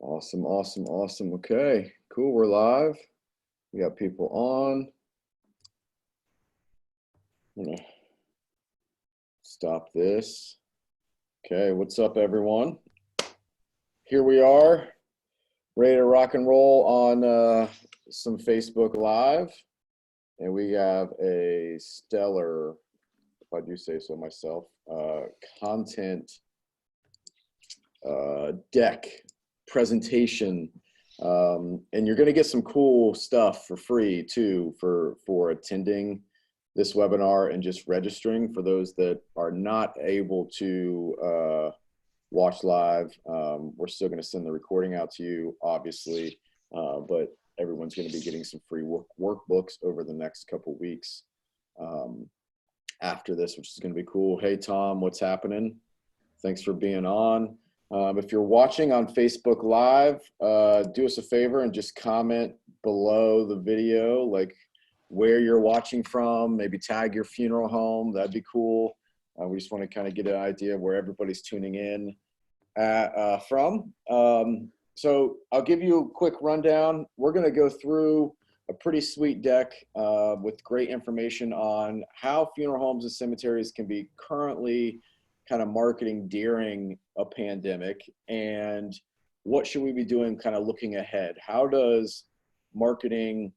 Awesome, awesome, awesome. Okay, cool. We're live. We got people on. I'm gonna stop this. Okay, what's up, everyone? Here we are, ready to rock and roll on some Facebook Live. And we have a stellar, if I do say so myself, content deck presentation. And you're going to get some cool stuff for free too for attending this webinar and just registering. For those that are not able to watch live, we're still going to send the recording out to you, obviously, but everyone's going to be getting some free workbooks over the next couple weeks after this, which is going to be cool. Hey, Tom, what's happening? Thanks for being on. If you're watching on Facebook Live, do us a favor and just comment below the video, like where you're watching from, maybe tag your funeral home. That'd be cool. We just want to kind of get an idea of where everybody's tuning in from. So I'll give you a quick rundown. We're going to go through a pretty sweet deck with great information on how funeral homes and cemeteries can be currently kind of marketing during a pandemic, and what should we be doing kind of looking ahead? How does marketing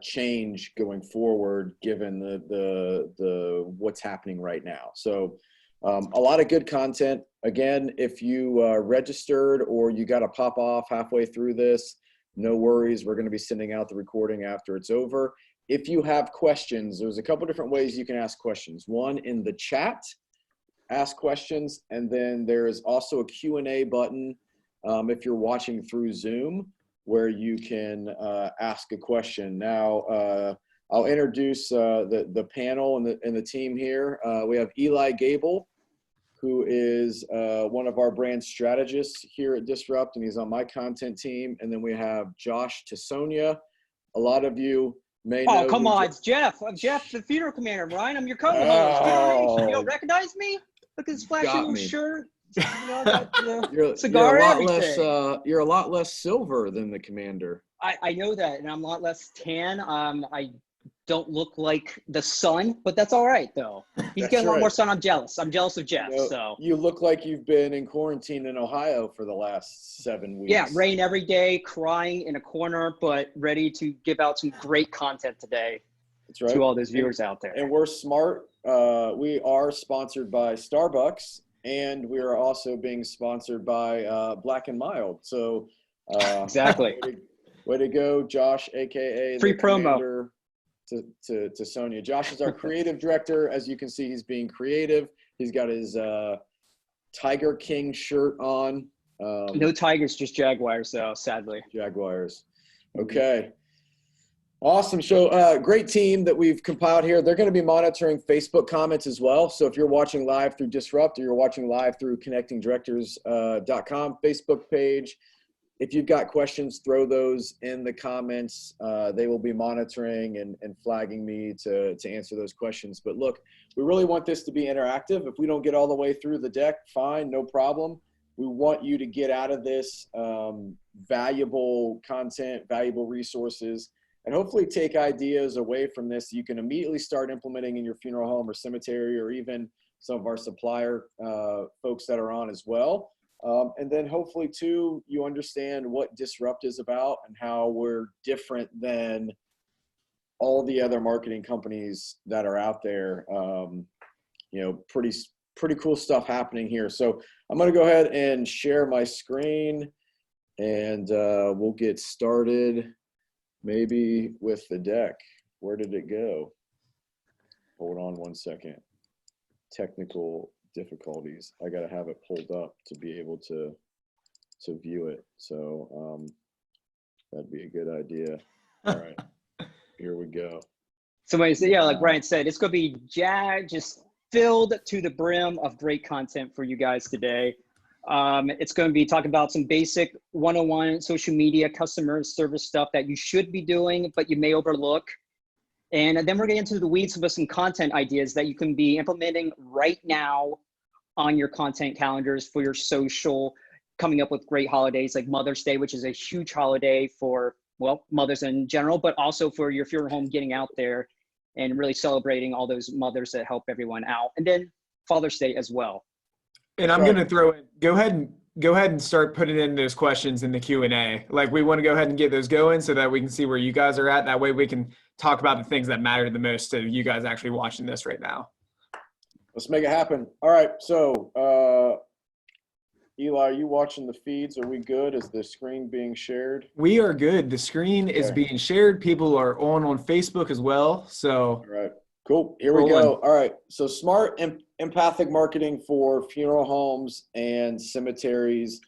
change going forward given the what's happening right now? So a lot of good content. Again, if you registered or you got to pop off halfway through this, no worries. We're going to be sending out the recording after it's over. If you have questions, there's a couple different ways you can ask questions. One, in the chat, ask questions, and then there's also a Q&A button if you're watching through Zoom where you can ask a question. Now, I'll introduce the panel and the team here. We have Eli Gable, who is one of our brand strategists here at Disrupt, and he's on my content team. And then we have Josh Tasonia. A lot of you may know. Oh, come on, it's Jeff. I'm Jeff, the funeral commander. Ryan, I'm your co-host. You don't recognize me? Look at this flashy little shirt. You know, I got the cigar. You're a lot less silver than the commander. I know that, and I'm a lot less tan. I don't look like the sun, but that's all right though. He's getting a lot more sun. I'm jealous. I'm jealous of Jeff. So you look like you've been in quarantine in Ohio for the last 7 weeks. Yeah, rain every day, crying in a corner, but ready to give out some great content today. That's right. To all those viewers out there. And we're smart. We are sponsored by Starbucks, and we are also being sponsored by Black and Mild. So exactly. Way to go, Josh, aka free promo to Sonia. Josh is our creative director. As you can see, he's being creative. He's got his Tiger King shirt on. No tigers, just jaguars, though. Sadly. Jaguars. Okay. Awesome. So great team that we've compiled here. They're going to be monitoring Facebook comments as well. So if you're watching live through Disrupt, or you're watching live through connectingdirectors.com Facebook page, if you've got questions, throw those in the comments. They will be monitoring and flagging me to answer those questions. But look, we really want this to be interactive. If we don't get all the way through the deck, fine, no problem. We want you to get out of this valuable content, valuable resources, and hopefully take ideas away from this you can immediately start implementing in your funeral home or cemetery, or even some of our supplier folks that are on as well. And then hopefully too, you understand what Disrupt is about and how we're different than all the other marketing companies that are out there. You know, pretty cool stuff happening here. So I'm going to go ahead and share my screen, and we'll get started maybe with the deck. Where did it go? Hold on one second. Technical difficulties. I got to have it pulled up to be able to view it. So that'd be a good idea. All right, here we go. Somebody said, yeah, like Brian said, it's going to be just filled to the brim of great content for you guys today. It's going to be talking about some basic 101 social media customer service stuff that you should be doing, but you may overlook. And then we're getting into the weeds with some content ideas that you can be implementing right now on your content calendars for your social coming up with great holidays like Mother's Day, which is a huge holiday for, well, mothers in general, but also for your funeral home, getting out there and really celebrating all those mothers that help everyone out. And then Father's Day as well. And I'm going to throw in, go ahead and start putting in those questions in the Q&A. Like, we want to go ahead and get those going so that we can see where you guys are at. That way we can talk about the things that matter the most to you guys actually watching this right now. Let's make it happen. All right. So, Eli, are you watching the feeds? Are we good? Is the screen being shared? We are good. The screen is being shared. People are on Facebook as well. So, all right, cool. Here we go. All right. So, smart empathic marketing for funeral homes and cemeteries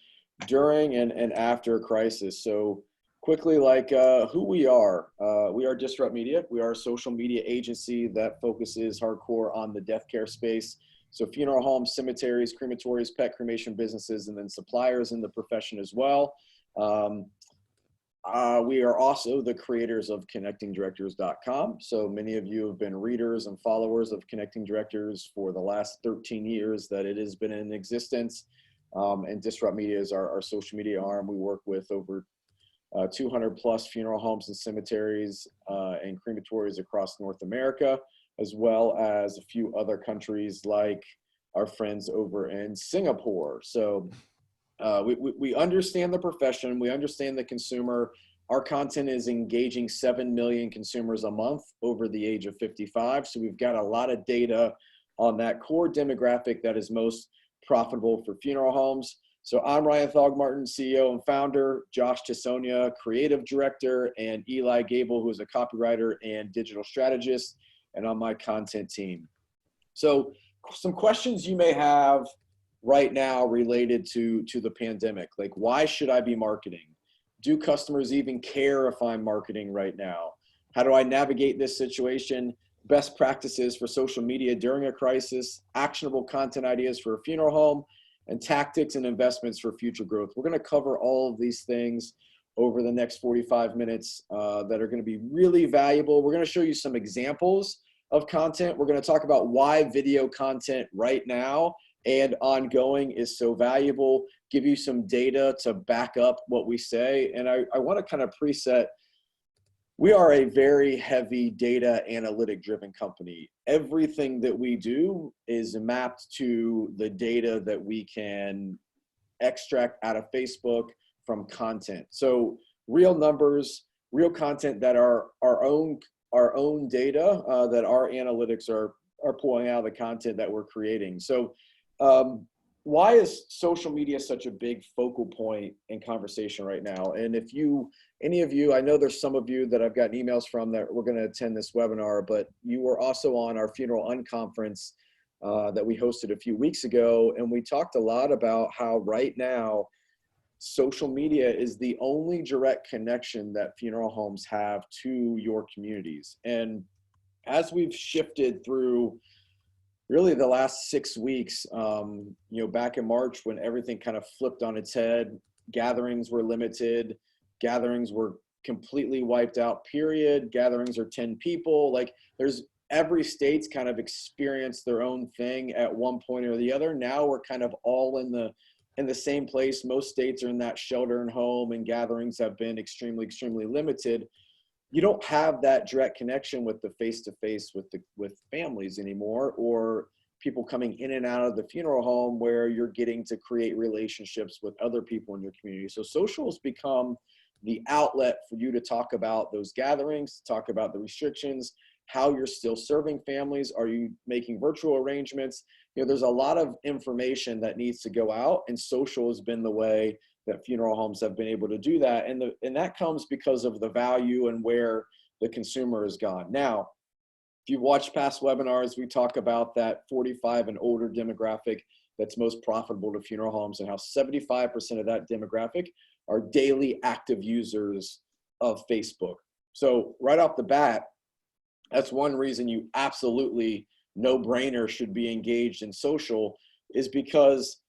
during and after a crisis. So, quickly, like who we are. We are Disrupt Media. We are a social media agency that focuses hardcore on the death care space. So funeral homes, cemeteries, crematories, pet cremation businesses, and then suppliers in the profession as well. We are also the creators of connectingdirectors.com. So many of you have been readers and followers of Connecting Directors for the last 13 years that it has been in existence. And Disrupt Media is our social media arm. We work with over 200 plus funeral homes and cemeteries and crematories across North America, as well as a few other countries like our friends over in Singapore. So we understand the profession, we understand the consumer. Our content is engaging 7 million consumers a month over the age of 55. So we've got a lot of data on that core demographic that is most profitable for funeral homes. So I'm Ryan Thogmartin, CEO and founder, Josh Tisonia, creative director, and Eli Gable, who is a copywriter and digital strategist, and on my content team. So some questions you may have right now related to the pandemic, like why should I be marketing? Do customers even care if I'm marketing right now? How do I navigate this situation? Best practices for social media during a crisis, actionable content ideas for a funeral home, and tactics and investments for future growth. We're going to cover all of these things over the next 45 minutes that are going to be really valuable. We're going to show you some examples of content. We're going to talk about why video content right now and ongoing is so valuable, give you some data to back up what we say. And I want to kind of preset, we are a very heavy data analytic driven company. Everything that we do is mapped to the data that we can extract out of Facebook from content. So real numbers, real content that are our own data that our analytics are pulling out of the content that we're creating. So why is social media such a big focal point in conversation right now? And if any of you, I know there's some of you that I've gotten emails from that we're going to attend this webinar, but you were also on our Funeral Unconference that we hosted a few weeks ago. And we talked a lot about how right now, social media is the only direct connection that funeral homes have to your communities. And as we've shifted through really the last 6 weeks, back in March when everything kind of flipped on its head, gatherings were limited, gatherings were completely wiped out, period. Gatherings are 10 people. Like every state's kind of experienced their own thing at one point or the other. Now we're kind of all in the same place. Most states are in that shelter and home, and gatherings have been extremely, extremely limited. You don't have that direct connection with the face-to-face with families anymore, or people coming in and out of the funeral home where you're getting to create relationships with other people in your community. So social has become the outlet for you to talk about those gatherings, talk about the restrictions, how you're still serving families. Are you making virtual arrangements? There's a lot of information that needs to go out, and social has been the way that funeral homes have been able to do that. And that comes because of the value and where the consumer has gone. Now, if you've watched past webinars, we talk about that 45 and older demographic that's most profitable to funeral homes, and how 75% of that demographic are daily active users of Facebook. So right off the bat, that's one reason you absolutely no-brainer should be engaged in social, is because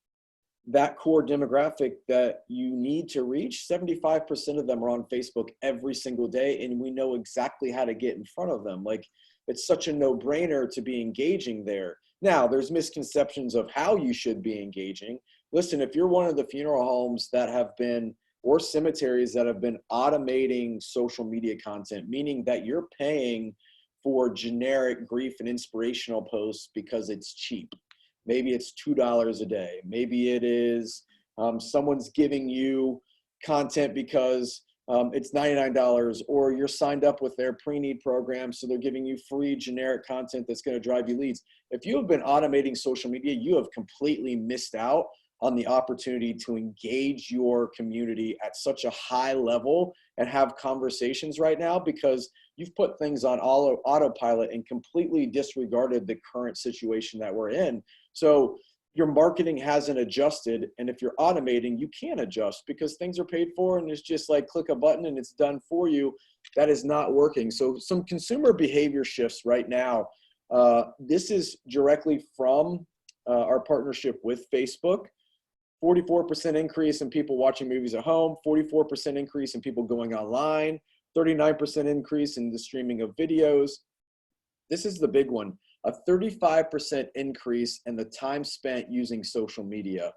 that core demographic that you need to reach, 75% of them are on Facebook every single day, and we know exactly how to get in front of them. Like, it's such a no-brainer to be engaging there. Now, there's misconceptions of how you should be engaging. Listen, if you're one of the funeral homes that have been, or cemeteries that have been automating social media content, meaning that you're paying for generic grief and inspirational posts because it's cheap. Maybe it's $2 a day. Maybe it is someone's giving you content because it's $99, or you're signed up with their pre-need program, so they're giving you free generic content that's going to drive you leads. If you have been automating social media, you have completely missed out on the opportunity to engage your community at such a high level and have conversations right now, because you've put things on autopilot and completely disregarded the current situation that we're in. So your marketing hasn't adjusted, and if you're automating, you can't adjust because things are paid for and it's just like click a button and it's done for you. That is not working. So some consumer behavior shifts right now. This is directly from our partnership with Facebook. 44% increase in people watching movies at home, 44% increase in people going online, 39% increase in the streaming of videos. This is the big one, a 35% increase in the time spent using social media.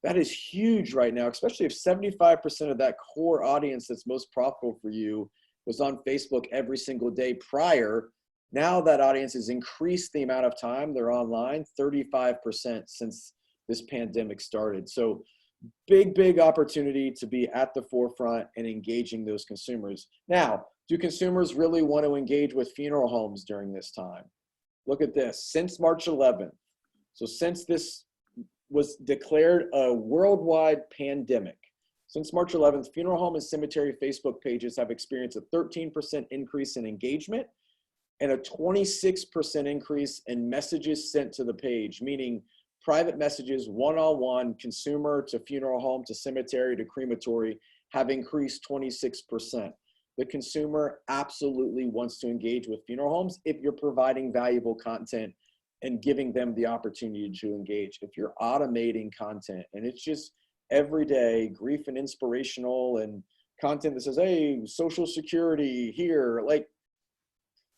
That is huge right now, especially if 75% of that core audience that's most profitable for you was on Facebook every single day prior. Now that audience has increased the amount of time they're online 35% since this pandemic started. So big opportunity to be at the forefront and engaging those consumers. Now, do consumers really want to engage with funeral homes during this time? Look at this, since March 11th. So since this was declared a worldwide pandemic, since March 11th, funeral home and cemetery Facebook pages have experienced a 13% increase in engagement and a 26% increase in messages sent to the page, meaning private messages, one-on-one, consumer to funeral home to cemetery to crematory, have increased 26%. The consumer absolutely wants to engage with funeral homes if you're providing valuable content and giving them the opportunity to engage. If you're automating content and it's just everyday grief and inspirational and content that says, hey, social security here, like,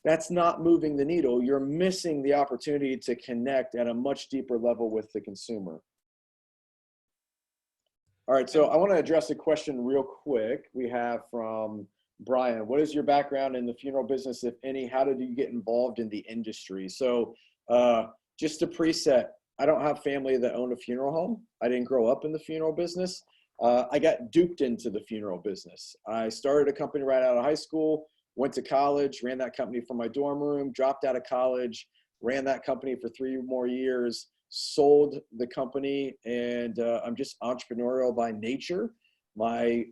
that's not moving the needle. You're missing the opportunity to connect at a much deeper level with the consumer. All right, so I want to address a question real quick. We have from Brian. What is your background in the funeral business, if any? How did you get involved in the industry? So just a preset, I don't have family that own a funeral home. I didn't grow up in the funeral business. I got duped into the funeral business. I started a company right out of high school, went to college, ran that company from my dorm room, dropped out of college, ran that company for 3 more years, sold the company, and I'm just entrepreneurial by nature. My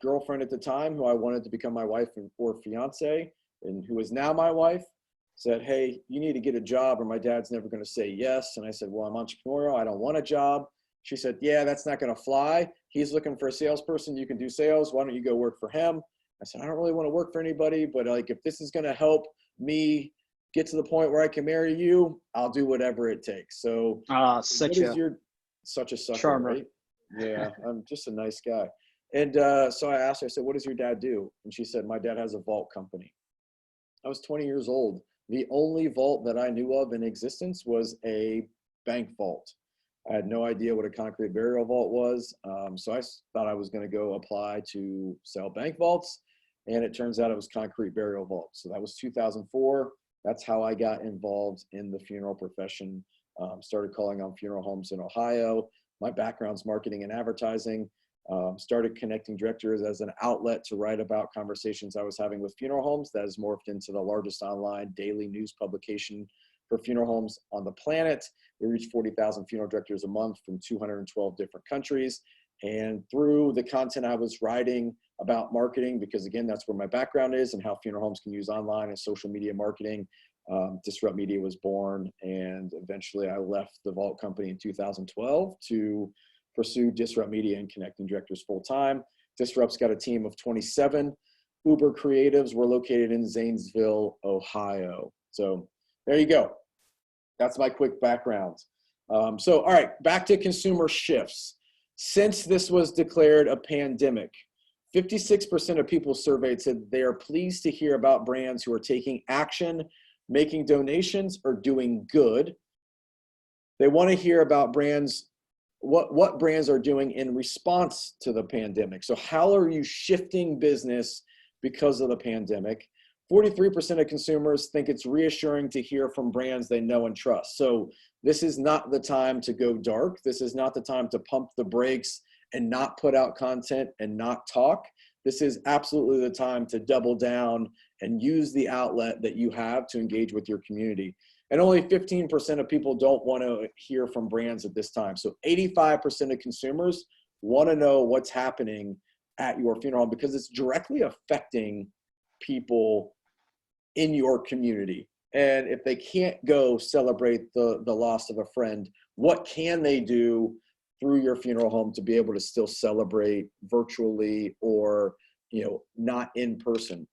girlfriend at the time, who I wanted to become my wife or fiance, and who is now my wife, said, hey, you need to get a job or my dad's never going to say yes. And I said, well, I'm entrepreneurial. I don't want a job. She said, yeah, that's not going to fly. He's looking for a salesperson. You can do sales. Why don't you go work for him? I said, I don't really want to work for anybody, but like, if this is going to help me get to the point where I can marry you, I'll do whatever it takes. So such a sucker, charmer. Right? Yeah, I'm just a nice guy. And so I asked her, I said, what does your dad do? And she said, my dad has a vault company. I was 20 years old. The only vault that I knew of in existence was a bank vault. I had no idea what a concrete burial vault was. So I thought I was going to go apply to sell bank vaults. And it turns out it was concrete burial vaults. So that was 2004. That's how I got involved in the funeral profession. Started calling on funeral homes in Ohio. My background's marketing and advertising. Started connecting directors as an outlet to write about conversations I was having with funeral homes. That has morphed into the largest online daily news publication for funeral homes on the planet. We reach 40,000 funeral directors a month from 212 different countries. And through the content I was writing about marketing, because again, that's where my background is and how funeral homes can use online and social media marketing, Disrupt Media was born. And eventually I left the Vault Company in 2012 to pursue Disrupt Media and connecting directors full time. Disrupt's got a team of 27 Uber creatives. We're located in Zanesville, Ohio. So there you go. That's my quick background. So, all right, back to consumer shifts. Since this was declared a pandemic, 56% of people surveyed said they are pleased to hear about brands who are taking action, making donations, or doing good. They want to hear about brands, what brands are doing in response to the pandemic. So how are you shifting business because of the pandemic? 43% of consumers think it's reassuring to hear from brands they know and trust. So this is not the time to go dark. This is not the time to pump the brakes and not put out content and not talk. This is absolutely the time to double down and use the outlet that you have to engage with your community. And only 15% of people don't want to hear from brands at this time. So 85% of consumers want to know what's happening at your funeral home because it's directly affecting people in your community. And if they can't go celebrate the loss of a friend, what can they do through your funeral home to be able to still celebrate virtually or, not in person?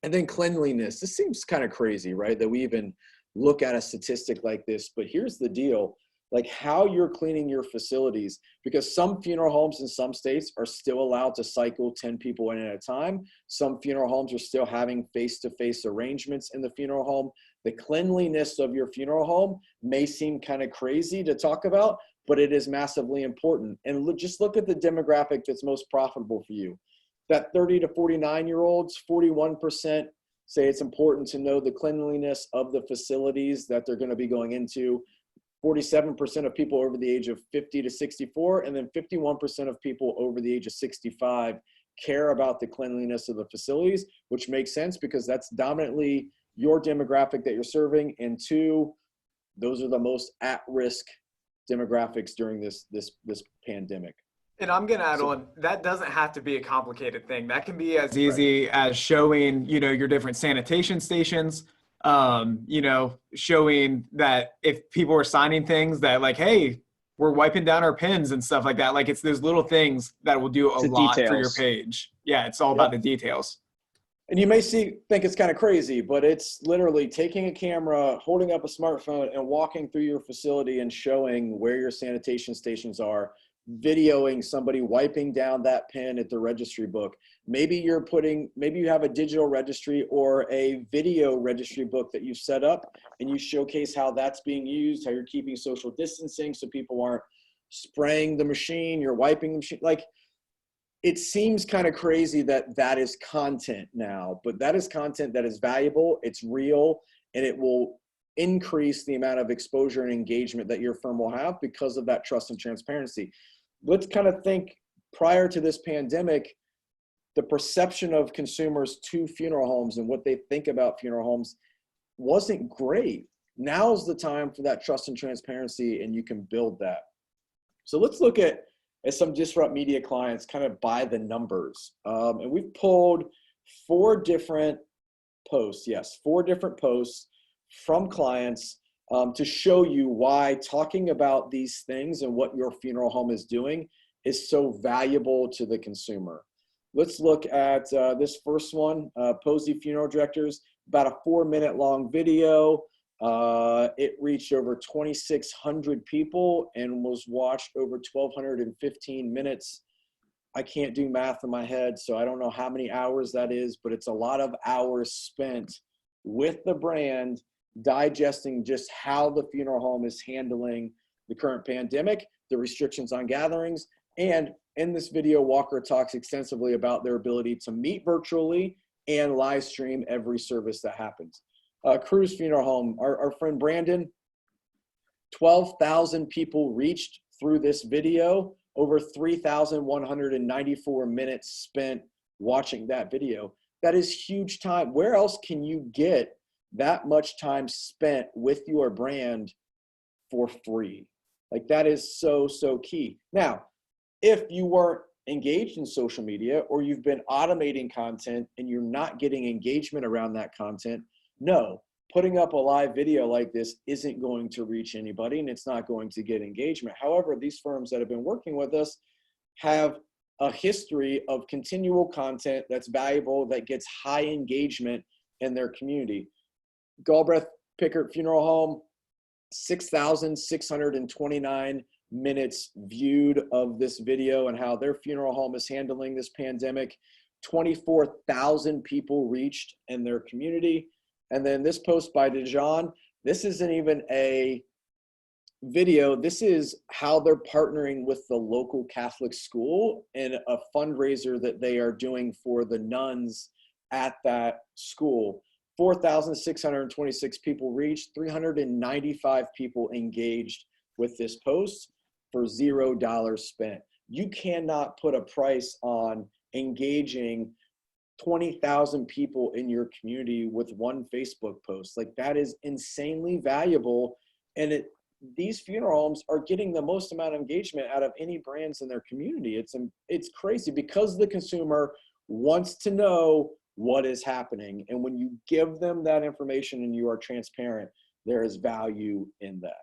And then cleanliness. This seems kind of crazy, right? That we even look at a statistic like this, but here's the deal. Like how you're cleaning your facilities, because some funeral homes in some states are still allowed to cycle 10 people in at a time. Some funeral homes are still having face-to-face arrangements in the funeral home. The cleanliness of your funeral home may seem kind of crazy to talk about, but it is massively important. And just look at the demographic that's most profitable for you. That 30 to 49-year-olds, 41% say it's important to know the cleanliness of the facilities that they're going to be going into. 47% of people over the age of 50 to 64, and then 51% of people over the age of 65 care about the cleanliness of the facilities, which makes sense because that's dominantly your demographic that you're serving. And two, those are the most at-risk demographics during this pandemic. And I'm going to add on, that doesn't have to be a complicated thing. That can be as easy as showing, your different sanitation stations, showing that if people are signing things that like, hey, we're wiping down our pens and stuff like that. Like it's those little things that will do a lot for your page. Yeah, it's all about the details. And you may think it's kind of crazy, but it's literally taking a camera, holding up a smartphone and walking through your facility and showing where your sanitation stations are, videoing somebody wiping down that pen at the registry book. Maybe you have a digital registry or a video registry book that you've set up and you showcase how that's being used, how you're keeping social distancing so people aren't spraying the machine, you're wiping the machine. Like, it seems kind of crazy that is content now, but that is content that is valuable, it's real, and it will increase the amount of exposure and engagement that your firm will have because of that trust and transparency. Let's kind of think prior to this pandemic, the perception of consumers to funeral homes and what they think about funeral homes wasn't great. Now's the time for that trust and transparency, and you can build that. So let's look at some Disrupt Media clients kind of by the numbers. And we've pulled 4 different posts, yes, 4 different posts from clients to show you why talking about these things and what your funeral home is doing is so valuable to the consumer. Let's look at this first one, Posey Funeral Directors, about a 4-minute long video. It reached over 2,600 people and was watched over 1,215 minutes. I can't do math in my head, so I don't know how many hours that is, but it's a lot of hours spent with the brand digesting just how the funeral home is handling the current pandemic, the restrictions on gatherings, and in this video, Walker talks extensively about their ability to meet virtually and live stream every service that happens. Cruz Funeral Home, our friend Brandon, 12,000 people reached through this video, over 3,194 minutes spent watching that video. That is huge time. Where else can you get that much time spent with your brand for free? Like, that is so, so key. Now, if you weren't engaged in social media or you've been automating content and you're not getting engagement around that content, no, putting up a live video like this isn't going to reach anybody and it's not going to get engagement. However, these firms that have been working with us have a history of continual content that's valuable, that gets high engagement in their community. Galbraith Pickert Funeral Home, 6,629 minutes viewed of this video and how their funeral home is handling this pandemic. 24,000 people reached in their community. And then this post by Dijon, this isn't even a video, this is how they're partnering with the local Catholic school and a fundraiser that they are doing for the nuns at that school. 4,626 people reached, 395 people engaged with this post for $0 spent. You cannot put a price on engaging 20,000 people in your community with one Facebook post. Like, that is insanely valuable. And these funeral homes are getting the most amount of engagement out of any brands in their community. It's crazy because the consumer wants to know what is happening. And when you give them that information and you are transparent, there is value in that.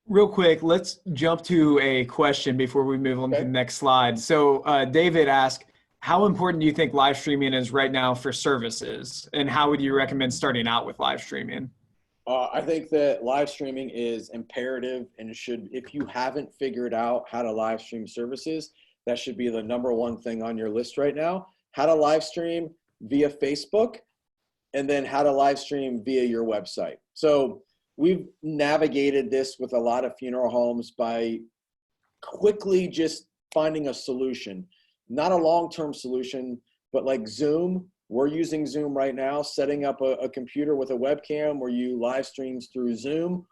Real quick, let's jump to a question before we move on to the next slide. So David asked, how important do you think live streaming is right now for services? And how would you recommend starting out with live streaming? I think that live streaming is imperative and if you haven't figured out how to live stream services, that should be the #1 thing on your list right now. How to live stream via Facebook, and then how to live stream via your website. So we've navigated this with a lot of funeral homes by quickly just finding a solution, not a long-term solution, but like Zoom. We're using Zoom right now, setting up a computer with a webcam where you live streams through Zoom.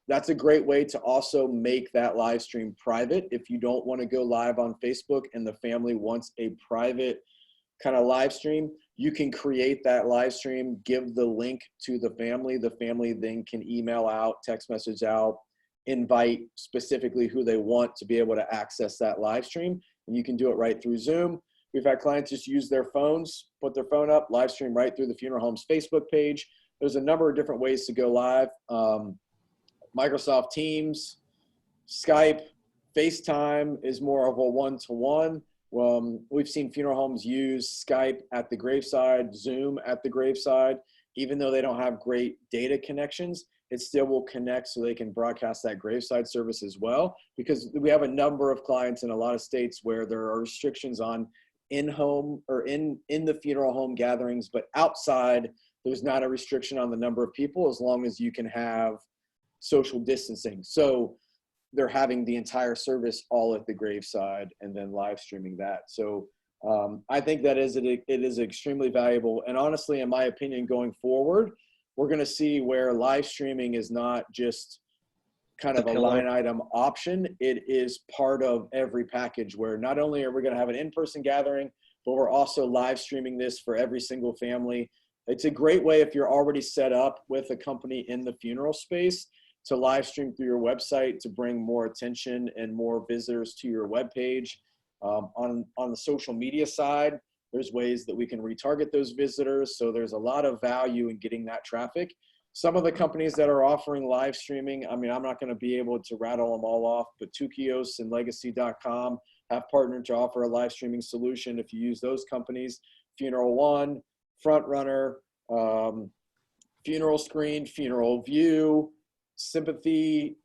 That's a great way to also make that live stream private. If you don't want to go live on Facebook and the family wants a private kind of live stream, you can create that live stream, give the link to the family. The family then can email out, text message out, invite specifically who they want to be able to access that live stream. And you can do it right through Zoom. We've had clients just use their phones, put their phone up, live stream right through the funeral home's Facebook page. There's a number of different ways to go live. Microsoft Teams, Skype, FaceTime is more of a one-to-one. We've seen funeral homes use Skype at the graveside, Zoom at the graveside. Even though they don't have great data connections, it still will connect so they can broadcast that graveside service as well. Because we have a number of clients in a lot of states where there are restrictions on in-home or in the funeral home gatherings, but outside, there's not a restriction on the number of people as long as you can have social distancing. So they're having the entire service all at the graveside and then live streaming that. So I think that it is extremely valuable. And honestly, in my opinion, going forward, we're going to see where live streaming is not just kind of a line item option. It is part of every package where not only are we going to have an in-person gathering, but we're also live streaming this for every single family. It's a great way if you're already set up with a company in the funeral space to live stream through your website to bring more attention and more visitors to your webpage. On the social media side, there's ways that we can retarget those visitors. So there's a lot of value in getting that traffic. Some of the companies that are offering live streaming, I mean, I'm not going to be able to rattle them all off, but Tukios and Legacy.com have partnered to offer a live streaming solution. If you use those companies, Funeral One, Frontrunner, Funeral Screen, Funeral View, Sympathy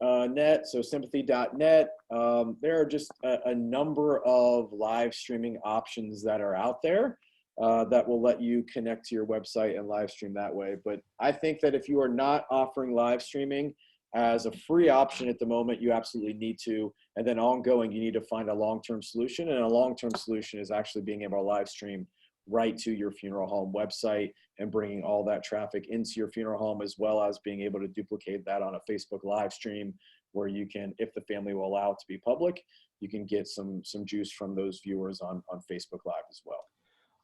net, so sympathy.net. There are just a number of live streaming options that are out there that will let you connect to your website and live stream that way. But I think that if you are not offering live streaming as a free option at the moment, you absolutely need to. And then ongoing, you need to find a long-term solution. And a long-term solution is actually being able to live stream right to your funeral home website and bringing all that traffic into your funeral home, as well as being able to duplicate that on a Facebook live stream where you can, if the family will allow it to be public, you can get some juice from those viewers on Facebook Live as well.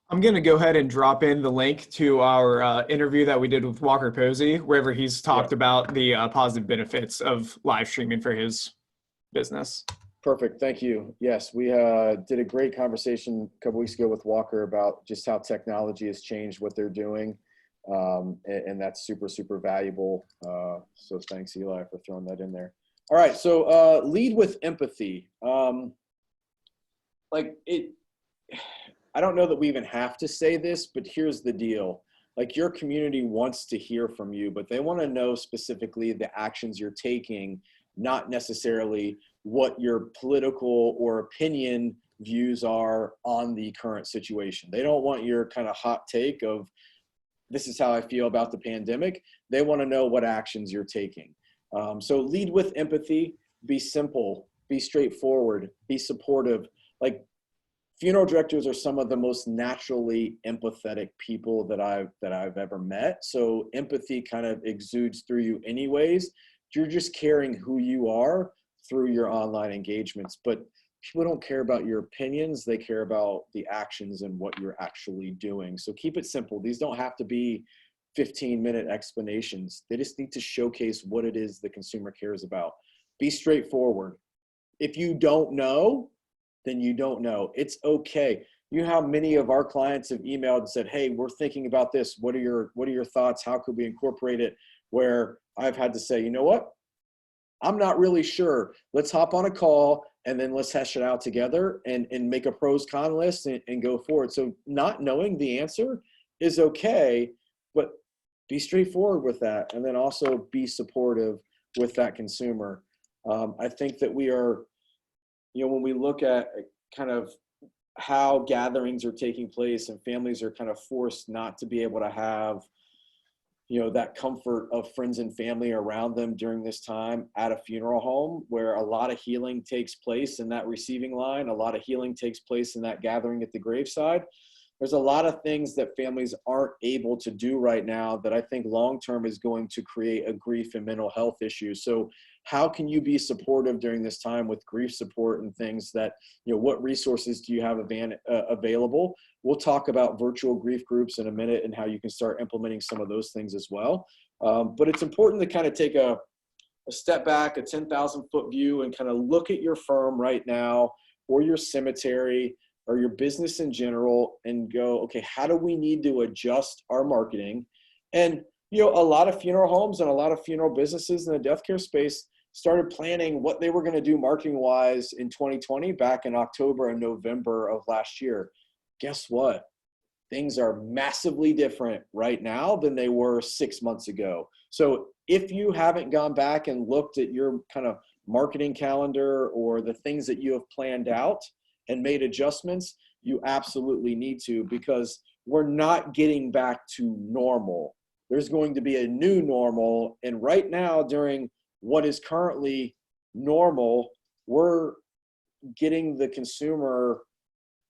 I'm going to go ahead and drop in the link to our interview that we did with Walker Posey, wherever he's talked about the positive benefits of live streaming for his business. Perfect. Thank you. Yes, we did a great conversation a couple weeks ago with Walker about just how technology has changed what they're doing. And that's super, super valuable. So thanks, Eli, for throwing that in there. All right. So lead with empathy. I don't know that we even have to say this, but here's the deal. Like, your community wants to hear from you, but they want to know specifically the actions you're taking, not necessarily what your political or opinion views are on the current situation. They don't want your kind of hot take of, this is how I feel about the pandemic. They want to know what actions you're taking. So lead with empathy, be simple, be straightforward, be supportive. Like, funeral directors are some of the most naturally empathetic people that I've ever met. So empathy kind of exudes through you anyways. You're just carrying who you are through your online engagements. But people don't care about your opinions. They care about the actions and what you're actually doing. So keep it simple. These don't have to be 15-minute explanations. They just need to showcase what it is the consumer cares about. Be straightforward. If you don't know, then you don't know. It's okay. You know how many of our clients have emailed and said, hey, we're thinking about this. What are your thoughts? How could we incorporate it? Where I've had to say, you know what? I'm not really sure. Let's hop on a call and then let's hash it out together and make a pros con list and go forward. So not knowing the answer is okay, but be straightforward with that. And then also be supportive with that consumer. I think that we are, when we look at kind of how gatherings are taking place and families are kind of forced not to be able to have, that comfort of friends and family around them during this time at a funeral home, where a lot of healing takes place in that receiving line, a lot of healing takes place in that gathering at the graveside. There's a lot of things that families aren't able to do right now that I think long-term is going to create a grief and mental health issue. So how can you be supportive during this time with grief support and things that, what resources do you have available? We'll talk about virtual grief groups in a minute and how you can start implementing some of those things as well. But it's important to kind of take a step back, a 10,000-foot view, and kind of look at your firm right now or your cemetery or your business in general and go, okay, how do we need to adjust our marketing? And, a lot of funeral homes and a lot of funeral businesses in the death care space started planning what they were going to do marketing wise in 2020 back in October and November of last year. Guess what? Things are massively different right now than they were 6 months ago. So if you haven't gone back and looked at your kind of marketing calendar or the things that you have planned out and made adjustments, you absolutely need to, because we're not getting back to normal. There's going to be a new normal. And right now, during what is currently normal, we're getting the consumer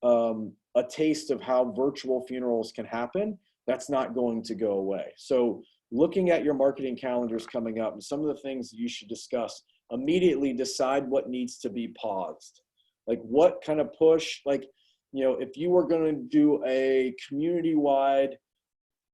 a taste of how virtual funerals can happen. That's not going to go away. So looking at your marketing calendars coming up and some of the things that you should discuss, immediately decide what needs to be paused. Like what kind of push, if you were going to do a community-wide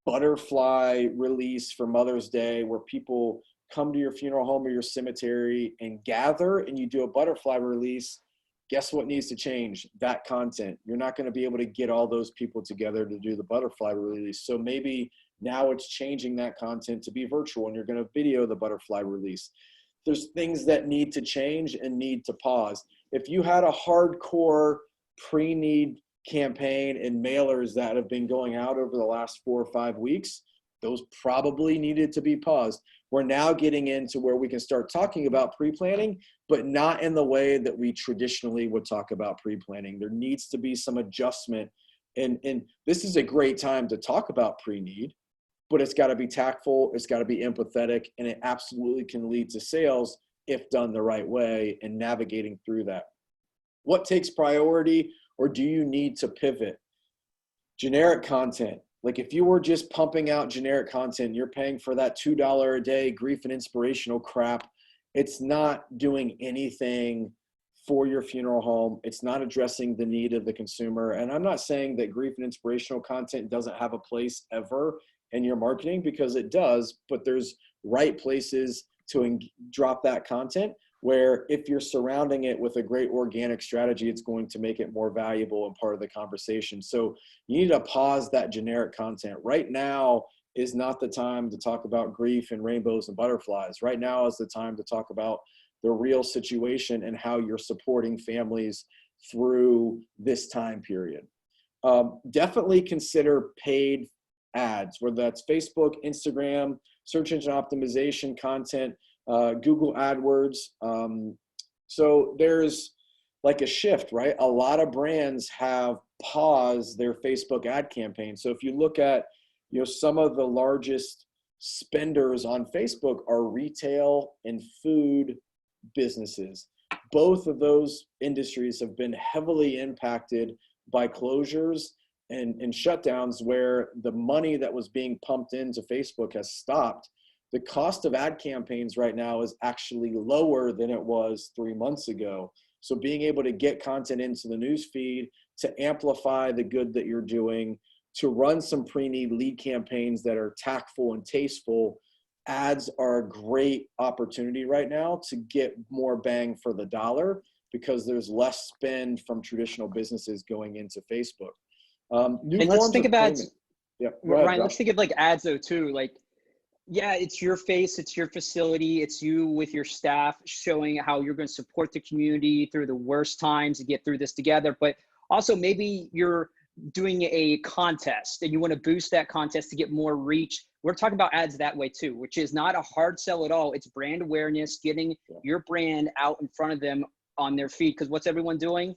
butterfly release for Mother's Day where people come to your funeral home or your cemetery and gather and you do a butterfly release, guess what needs to change? That content. You're not going to be able to get all those people together to do the butterfly release. So maybe now it's changing that content to be virtual and you're going to video the butterfly release. There's things that need to change and need to pause. If you had a hardcore pre-need campaign and mailers that have been going out over the last 4 or 5 weeks, those probably needed to be paused. We're now getting into where we can start talking about pre-planning, but not in the way that we traditionally would talk about pre-planning. There needs to be some adjustment. And this is a great time to talk about pre-need, but it's got to be tactful, it's got to be empathetic, and it absolutely can lead to sales if done the right way and navigating through that. What takes priority, or do you need to pivot? Generic content. Like if you were just pumping out generic content, you're paying for that $2 a day grief and inspirational crap. It's not doing anything for your funeral home. It's not addressing the need of the consumer. And I'm not saying that grief and inspirational content doesn't have a place ever in your marketing, because it does, but there's right places to drop that content, where if you're surrounding it with a great organic strategy, it's going to make it more valuable and part of the conversation. So you need to pause that generic content. Right now is not the time to talk about grief and rainbows and butterflies. Right now is the time to talk about the real situation and how you're supporting families through this time period. Definitely consider paid ads, whether that's Facebook, Instagram, search engine optimization content, Google AdWords. So there's like a shift, right? A lot of brands have paused their Facebook ad campaign. So if you look at, some of the largest spenders on Facebook are retail and food businesses. Both of those industries have been heavily impacted by closures and shutdowns, where the money that was being pumped into Facebook has stopped. The cost of ad campaigns right now is actually lower than it was 3 months ago. So being able to get content into the news feed, to amplify the good that you're doing, to run some pre-need lead campaigns that are tactful and tasteful, ads are a great opportunity right now to get more bang for the dollar, because there's less spend from traditional businesses going into Facebook. New And let's forms think of about, payment. Yeah, go ahead, Ryan, let's Josh. think of like ads though too. Like, yeah, it's your face, it's your facility, it's you with your staff showing how you're going to support the community through the worst times to get through this together. But also maybe you're doing a contest and you want to boost that contest to get more reach. We're talking about ads that way too, which is not a hard sell at all. It's brand awareness, getting your brand out in front of them on their feed. Because what's everyone doing?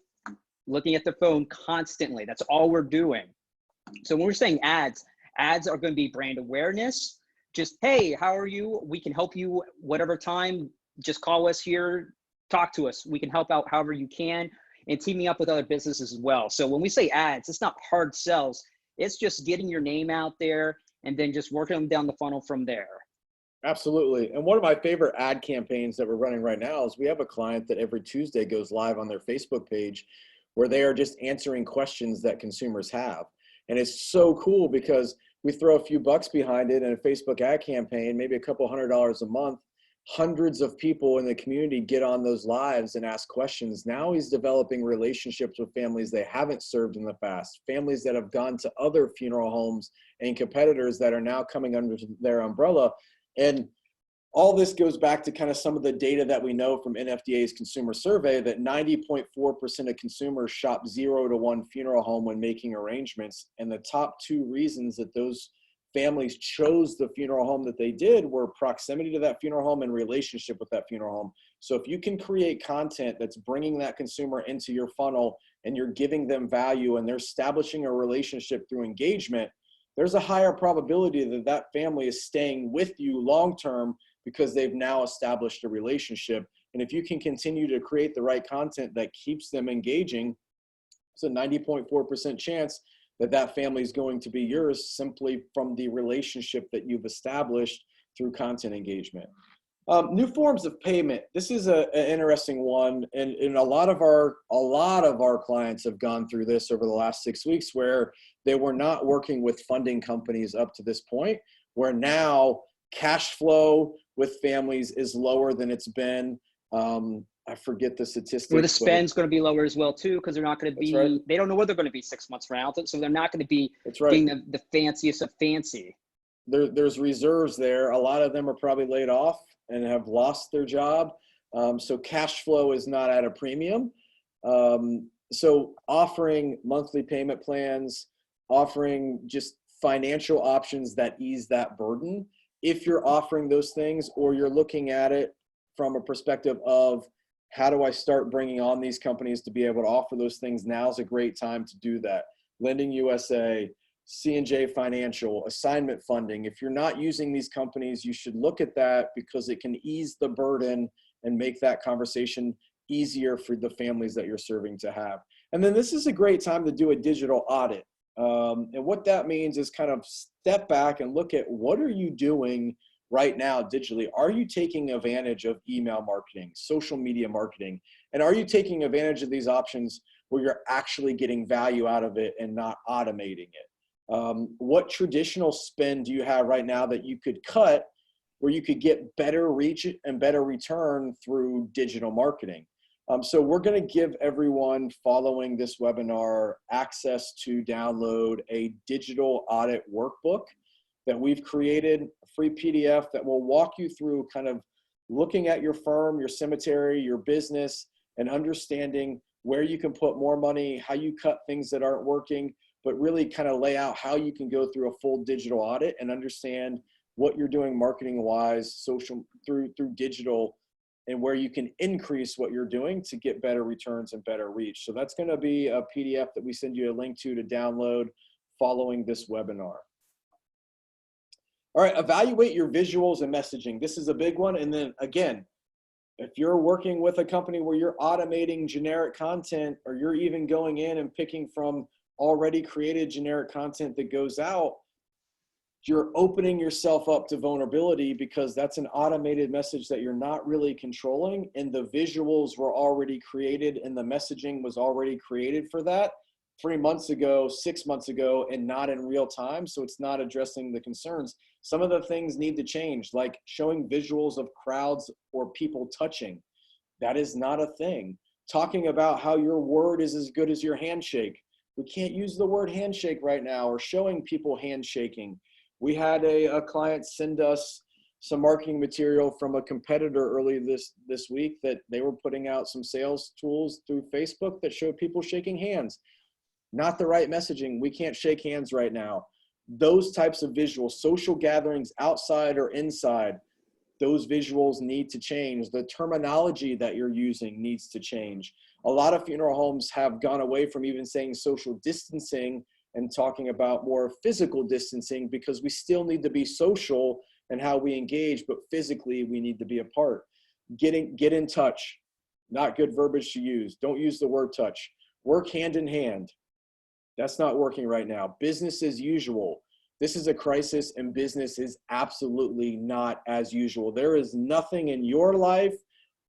Looking at their phone constantly. That's all we're doing. So when we're saying ads are going to be brand awareness. Just, hey, how are you? We can help you whatever time. Just call us here, talk to us. We can help out however you can, and teaming up with other businesses as well. So when we say ads, it's not hard sells. It's just getting your name out there and then just working them down the funnel from there. Absolutely. And one of my favorite ad campaigns that we're running right now is we have a client that every Tuesday goes live on their Facebook page, where they are just answering questions that consumers have. And it's so cool because we throw a few bucks behind it in a Facebook ad campaign, maybe a couple $100 a month. Hundreds of people in the community get on those lives and ask questions. Now he's developing relationships with families they haven't served in the past, families that have gone to other funeral homes and competitors that are now coming under their umbrella. And all this goes back to kind of some of the data that we know from NFDA's consumer survey, that 90.4% of consumers shop 0 to 1 funeral home when making arrangements. And the top 2 reasons that those families chose the funeral home that they did were proximity to that funeral home and relationship with that funeral home. So if you can create content that's bringing that consumer into your funnel and you're giving them value and they're establishing a relationship through engagement, there's a higher probability that that family is staying with you long-term, because they've now established a relationship. And if you can continue to create the right content that keeps them engaging, it's a 90.4% chance that that family is going to be yours, simply from the relationship that you've established through content engagement. New forms of payment. This is an interesting one, and a lot of our clients have gone through this over the last 6 weeks, where they were not working with funding companies up to this point, where now cash flow with families is lower than it's been. I forget the statistics. Where the spend's going to be lower as well too, because they're not going to be. Right. They don't know where they're going to be 6 months from now, so they're not going to be right. getting the fanciest of fancy. There's reserves there. A lot of them are probably laid off and have lost their job. So cash flow is not at a premium. So offering monthly payment plans, offering just financial options that ease that burden. If you're offering those things, or you're looking at it from a perspective of, how do I start bringing on these companies to be able to offer those things? Now's a great time to do that. Lending USA, C&J Financial, assignment funding. If you're not using these companies, you should look at that, because it can ease the burden and make that conversation easier for the families that you're serving to have. And then this is a great time to do a digital audit. And what that means is kind of step back and look at, what are you doing right now digitally? Are you taking advantage of email marketing, social media marketing? And are you taking advantage of these options where you're actually getting value out of it and not automating it? What traditional spend do you have right now that you could cut, where you could get better reach and better return through digital marketing? So we're going to give everyone following this webinar access to download a digital audit workbook that we've created, a free PDF that will walk you through kind of looking at your firm, your cemetery, your business, and understanding where you can put more money, how you cut things that aren't working, but really kind of lay out how you can go through a full digital audit and understand what you're doing marketing wise, social, through digital, and where you can increase what you're doing to get better returns and better reach. So that's going to be a PDF that we send you a link to download following this webinar. All right, evaluate your visuals and messaging. This is a big one. And then again, if you're working with a company where you're automating generic content, or you're even going in and picking from already created generic content that goes out, you're opening yourself up to vulnerability, because that's an automated message that you're not really controlling. And the visuals were already created and the messaging was already created for that 3 months ago, 6 months ago, and not in real time. So it's not addressing the concerns. Some of the things need to change, like showing visuals of crowds or people touching. That is not a thing. Talking about how your word is as good as your handshake. We can't use the word handshake right now, or showing people handshaking. We had a client send us some marketing material from a competitor early this week that they were putting out some sales tools through Facebook that showed people shaking hands. Not the right messaging. We can't shake hands right now. Those types of visuals, social gatherings outside or inside, those visuals need to change. The terminology that you're using needs to change. A lot of funeral homes have gone away from even saying social distancing and talking about more physical distancing, because we still need to be social in how we engage, but physically we need to be apart. Get in touch. Not good verbiage to use. Don't use the word touch. Work hand in hand. That's not working right now. Business as usual. This is a crisis, and business is absolutely not as usual. There is nothing in your life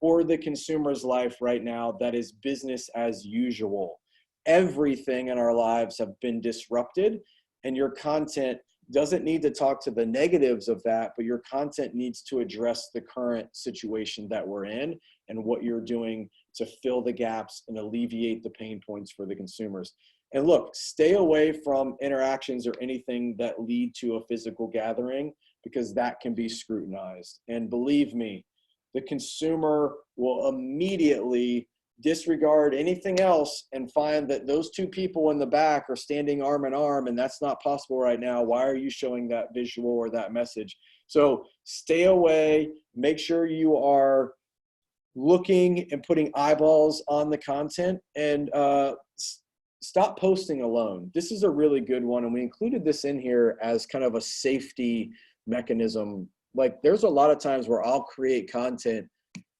or the consumer's life right now that is business as usual. Everything in our lives have been disrupted, and your content doesn't need to talk to the negatives of that, but your content needs to address the current situation that we're in and what you're doing to fill the gaps and alleviate the pain points for the consumers. And look, stay away from interactions or anything that lead to a physical gathering, because that can be scrutinized. And believe me, the consumer will immediately disregard anything else and find that those two people in the back are standing arm in arm, and that's not possible right now. Why are you showing that visual or that message? So stay away. Make sure you are looking and putting eyeballs on the content, and stop posting alone. This is a really good one, and we included this in here as kind of a safety mechanism. Like, there's a lot of times where I'll create content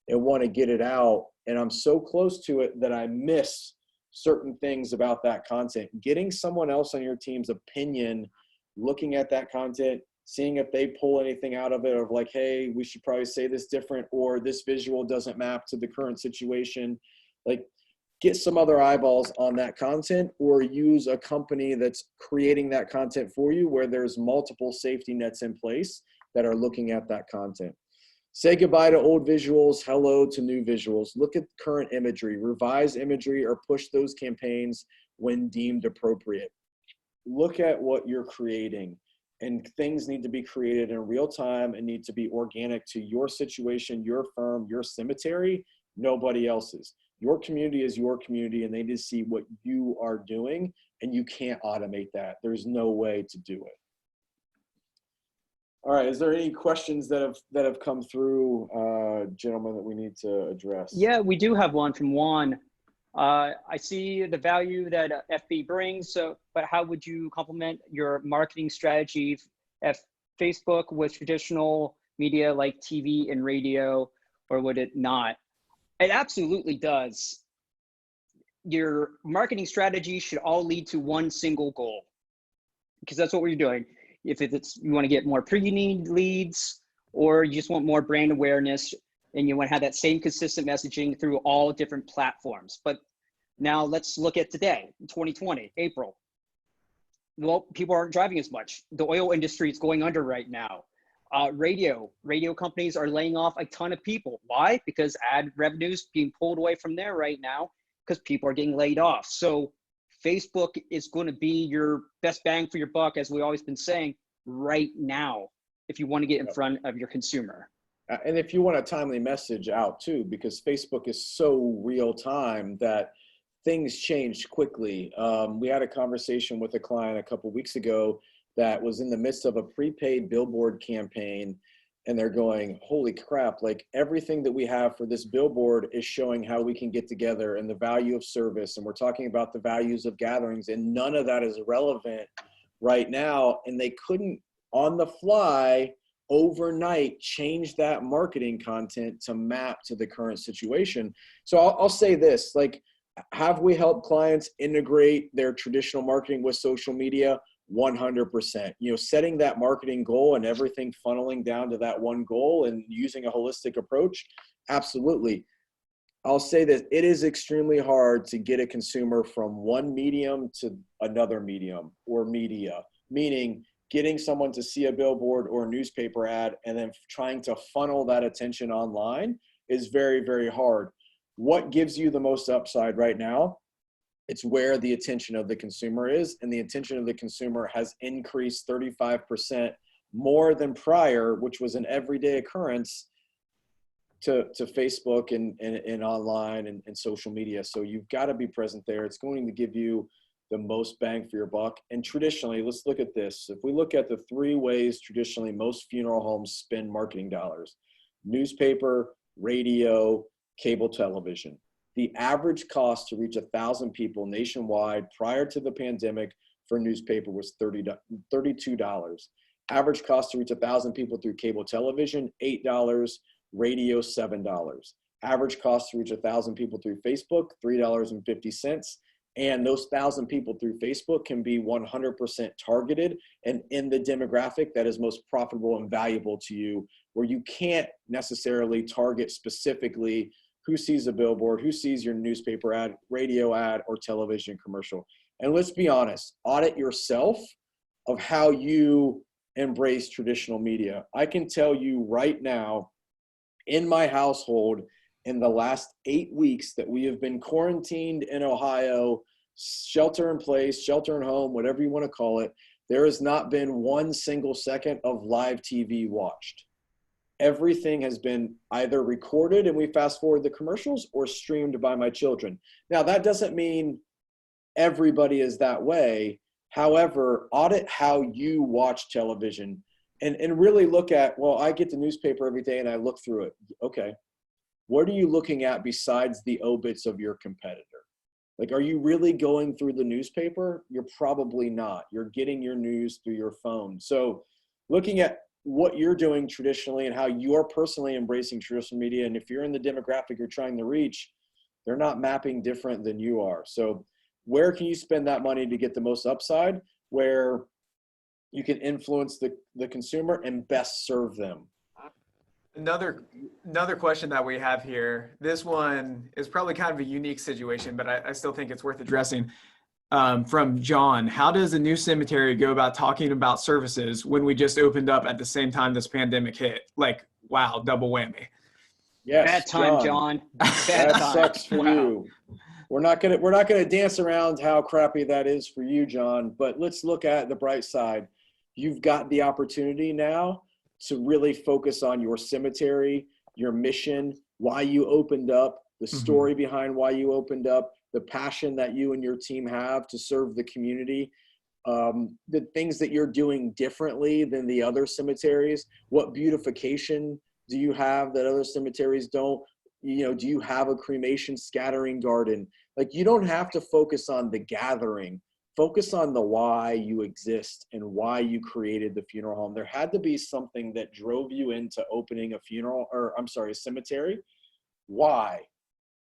and want to get it out, and I'm so close to it that I miss certain things about that content. Getting someone else on your team's opinion, looking at that content, seeing if they pull anything out of it, of like, hey, we should probably say this different, or this visual doesn't map to the current situation. Like, get some other eyeballs on that content, or use a company that's creating that content for you, where there's multiple safety nets in place that are looking at that content. Say goodbye to old visuals, hello to new visuals. Look at current imagery, revise imagery, or push those campaigns when deemed appropriate. Look at what you're creating, and things need to be created in real time and need to be organic to your situation, your firm, your cemetery, nobody else's. Your community is your community, and they need to see what you are doing, and you can't automate that. There's no way to do it. All right, is there any questions that have come through, gentlemen, that we need to address? Yeah, we do have one from Juan. I see the value that FB brings, but how would you complement your marketing strategy at Facebook with traditional media like TV and radio, or would it not? It absolutely does. Your marketing strategy should all lead to one single goal, because that's what we're doing. If it's you want to get more pre-need leads, or you just want more brand awareness, and you want to have that same consistent messaging through all different platforms. But now let's look at today, 2020, April. Well, people aren't driving as much. The oil industry is going under right now. Radio companies are laying off a ton of people. Why? Because ad revenue's being pulled away from there right now, because people are getting laid off. So Facebook is going to be your best bang for your buck, as we've always been saying, right now, if you want to get in front of your consumer. And if you want a timely message out too, because Facebook is so real time that things change quickly. We had a conversation with a client a couple of weeks ago that was in the midst of a prepaid billboard campaign, and they're going, holy crap, like everything that we have for this billboard is showing how we can get together and the value of service. And we're talking about the values of gatherings, and none of that is relevant right now. And they couldn't on the fly, overnight, change that marketing content to map to the current situation. So I'll say this, like, have we helped clients integrate their traditional marketing with social media? 100%. You know, setting that marketing goal and everything funneling down to that one goal and using a holistic approach? Absolutely. I'll say that it is extremely hard to get a consumer from one medium to another medium or media, meaning getting someone to see a billboard or a newspaper ad and then trying to funnel that attention online is very, very hard. What gives you the most upside right now? It's where the attention of the consumer is, and the attention of the consumer has increased 35% more than prior, which was an everyday occurrence, to Facebook and online and social media. So you've got to be present there. It's going to give you the most bang for your buck. And traditionally, let's look at this. If we look at the 3 ways traditionally most funeral homes spend marketing dollars: newspaper, radio, cable television. The average cost to reach 1,000 people nationwide prior to the pandemic for newspaper was $32. Average cost to reach 1,000 people through cable television, $8. Radio, $7. Average cost to reach 1,000 people through Facebook, $3.50. And those 1,000 people through Facebook can be 100% targeted and in the demographic that is most profitable and valuable to you, where you can't necessarily target specifically who sees a billboard, who sees your newspaper ad, radio ad, or television commercial. And let's be honest, audit yourself of how you embrace traditional media. I can tell you right now, in my household, in the last 8 weeks that we have been quarantined in Ohio, shelter in place, shelter in home, whatever you want to call it, there has not been one single second of live TV watched. Everything has been either recorded and we fast forward the commercials, or streamed by my children. Now, that doesn't mean everybody is that way. However, audit how you watch television and really look at, well, I get the newspaper every day and I look through it. Okay. What are you looking at besides the obits of your competitor? Like, are you really going through the newspaper? You're probably not. You're getting your news through your phone. So looking at what you're doing traditionally and how you're personally embracing traditional media. And if you're in the demographic you're trying to reach, they're not mapping different than you are. So where can you spend that money to get the most upside, where you can influence the consumer and best serve them? Another question that we have here, this one is probably kind of a unique situation, but I still think it's worth addressing. From John: how does a new cemetery go about talking about services when we just opened up at the same time this pandemic hit? Like, wow, double whammy. Yes, Bad time, John. That sucks for you. We're not gonna dance around how crappy that is for you, John. But let's look at the bright side. You've got the opportunity now to really focus on your cemetery, your mission, why you opened up, the story behind why you opened up, the passion that you and your team have to serve the community, the things that you're doing differently than the other cemeteries. What beautification do you have that other cemeteries don't? You know, do you have a cremation scattering garden? Like, you don't have to focus on the gathering. Focus on the why you exist and why you created the funeral home. There had to be something that drove you into opening a cemetery. Why?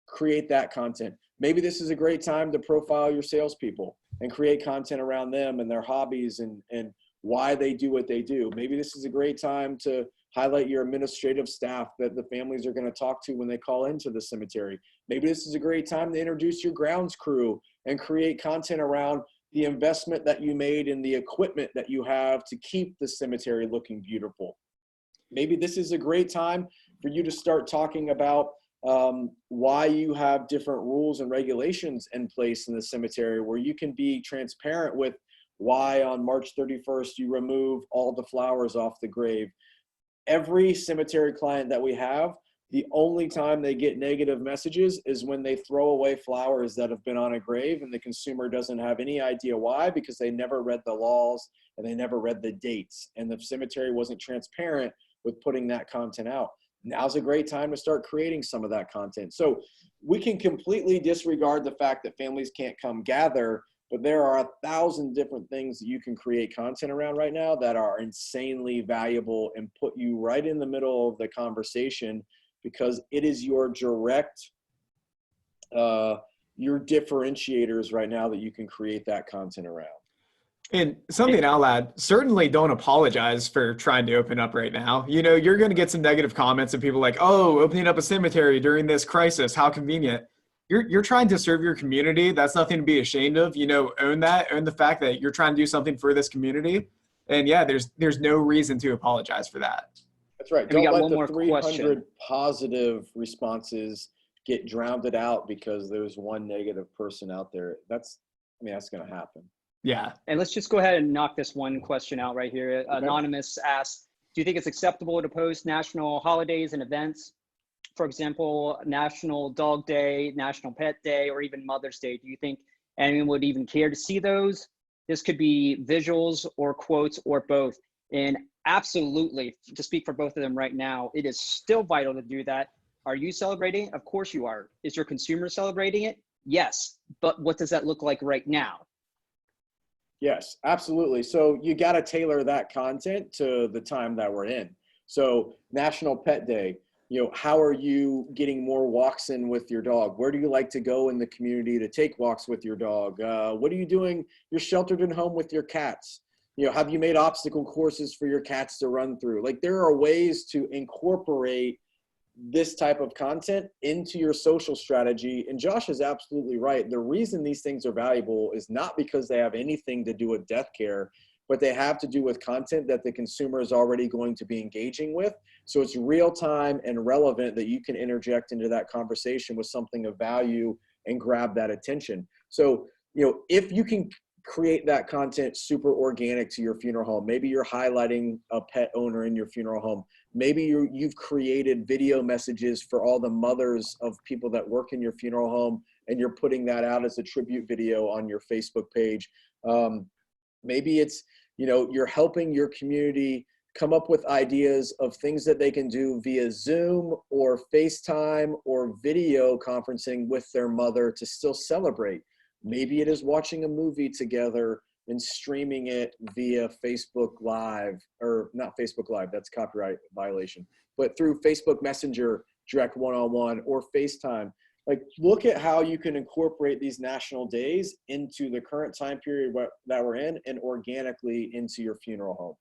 Create that content. Maybe this is a great time to profile your salespeople and create content around them and their hobbies and why they do what they do. Maybe this is a great time to highlight your administrative staff that the families are going to talk to when they call into the cemetery. Maybe this is a great time to introduce your grounds crew and create content around the investment that you made in the equipment that you have to keep the cemetery looking beautiful. Maybe this is a great time for you to start talking about why you have different rules and regulations in place in the cemetery, where you can be transparent with why on March 31st you remove all the flowers off the grave. Every cemetery client that we have, the only time they get negative messages is when they throw away flowers that have been on a grave and the consumer doesn't have any idea why, because they never read the laws and they never read the dates, and the cemetery wasn't transparent with putting that content out. Now's a great time to start creating some of that content. So we can completely disregard the fact that families can't come gather, but there are 1,000 different things that you can create content around right now that are insanely valuable and put you right in the middle of the conversation, because it is your direct, your differentiators right now that you can create that content around. And something I'll add, certainly don't apologize for trying to open up right now. You know, you're going to get some negative comments and people like, oh, opening up a cemetery during this crisis, how convenient. You're trying to serve your community. That's nothing to be ashamed of. You know, own that, own the fact that you're trying to do something for this community. And yeah, there's no reason to apologize for that. That's right. And we Don't got let one the more 300 question. positive responses get drowned out because there's one negative person out there. That's going to happen. Yeah. And let's just go ahead and knock this one question out right here. Okay. Anonymous asks, do you think it's acceptable to post national holidays and events? For example, National Dog Day, National Pet Day, or even Mother's Day. Do you think anyone would even care to see those? This could be visuals or quotes or both. And absolutely, to speak for both of them right now, it is still vital to do that. Are you celebrating? Of course you are. Is your consumer celebrating it? Yes. But what does that look like right now? Yes, absolutely. So you got to tailor that content to the time that we're in. So National Pet Day, you know, how are you getting more walks in with your dog? Where do you like to go in the community to take walks with your dog? What are you doing? You're sheltered in home with your cats. You know, have you made obstacle courses for your cats to run through? Like, there are ways to incorporate this type of content into your social strategy. And Josh is absolutely right. The reason these things are valuable is not because they have anything to do with death care, but they have to do with content that the consumer is already going to be engaging with. So it's real time and relevant that you can interject into that conversation with something of value and grab that attention. So, you know, if you can create that content super organic to your funeral home, maybe you're highlighting a pet owner in your funeral home. Maybe you've created video messages for all the mothers of people that work in your funeral home, and you're putting that out as a tribute video on your Facebook page. Maybe it's, you know, you're helping your community come up with ideas of things that they can do via Zoom or FaceTime or video conferencing with their mother to still celebrate. Maybe it is watching a movie together and streaming it via Facebook Live, or not Facebook Live, that's copyright violation, but through Facebook Messenger, direct one-on-one, or FaceTime. Like, look at how you can incorporate these national days into the current time period that we're in, and organically into your funeral home.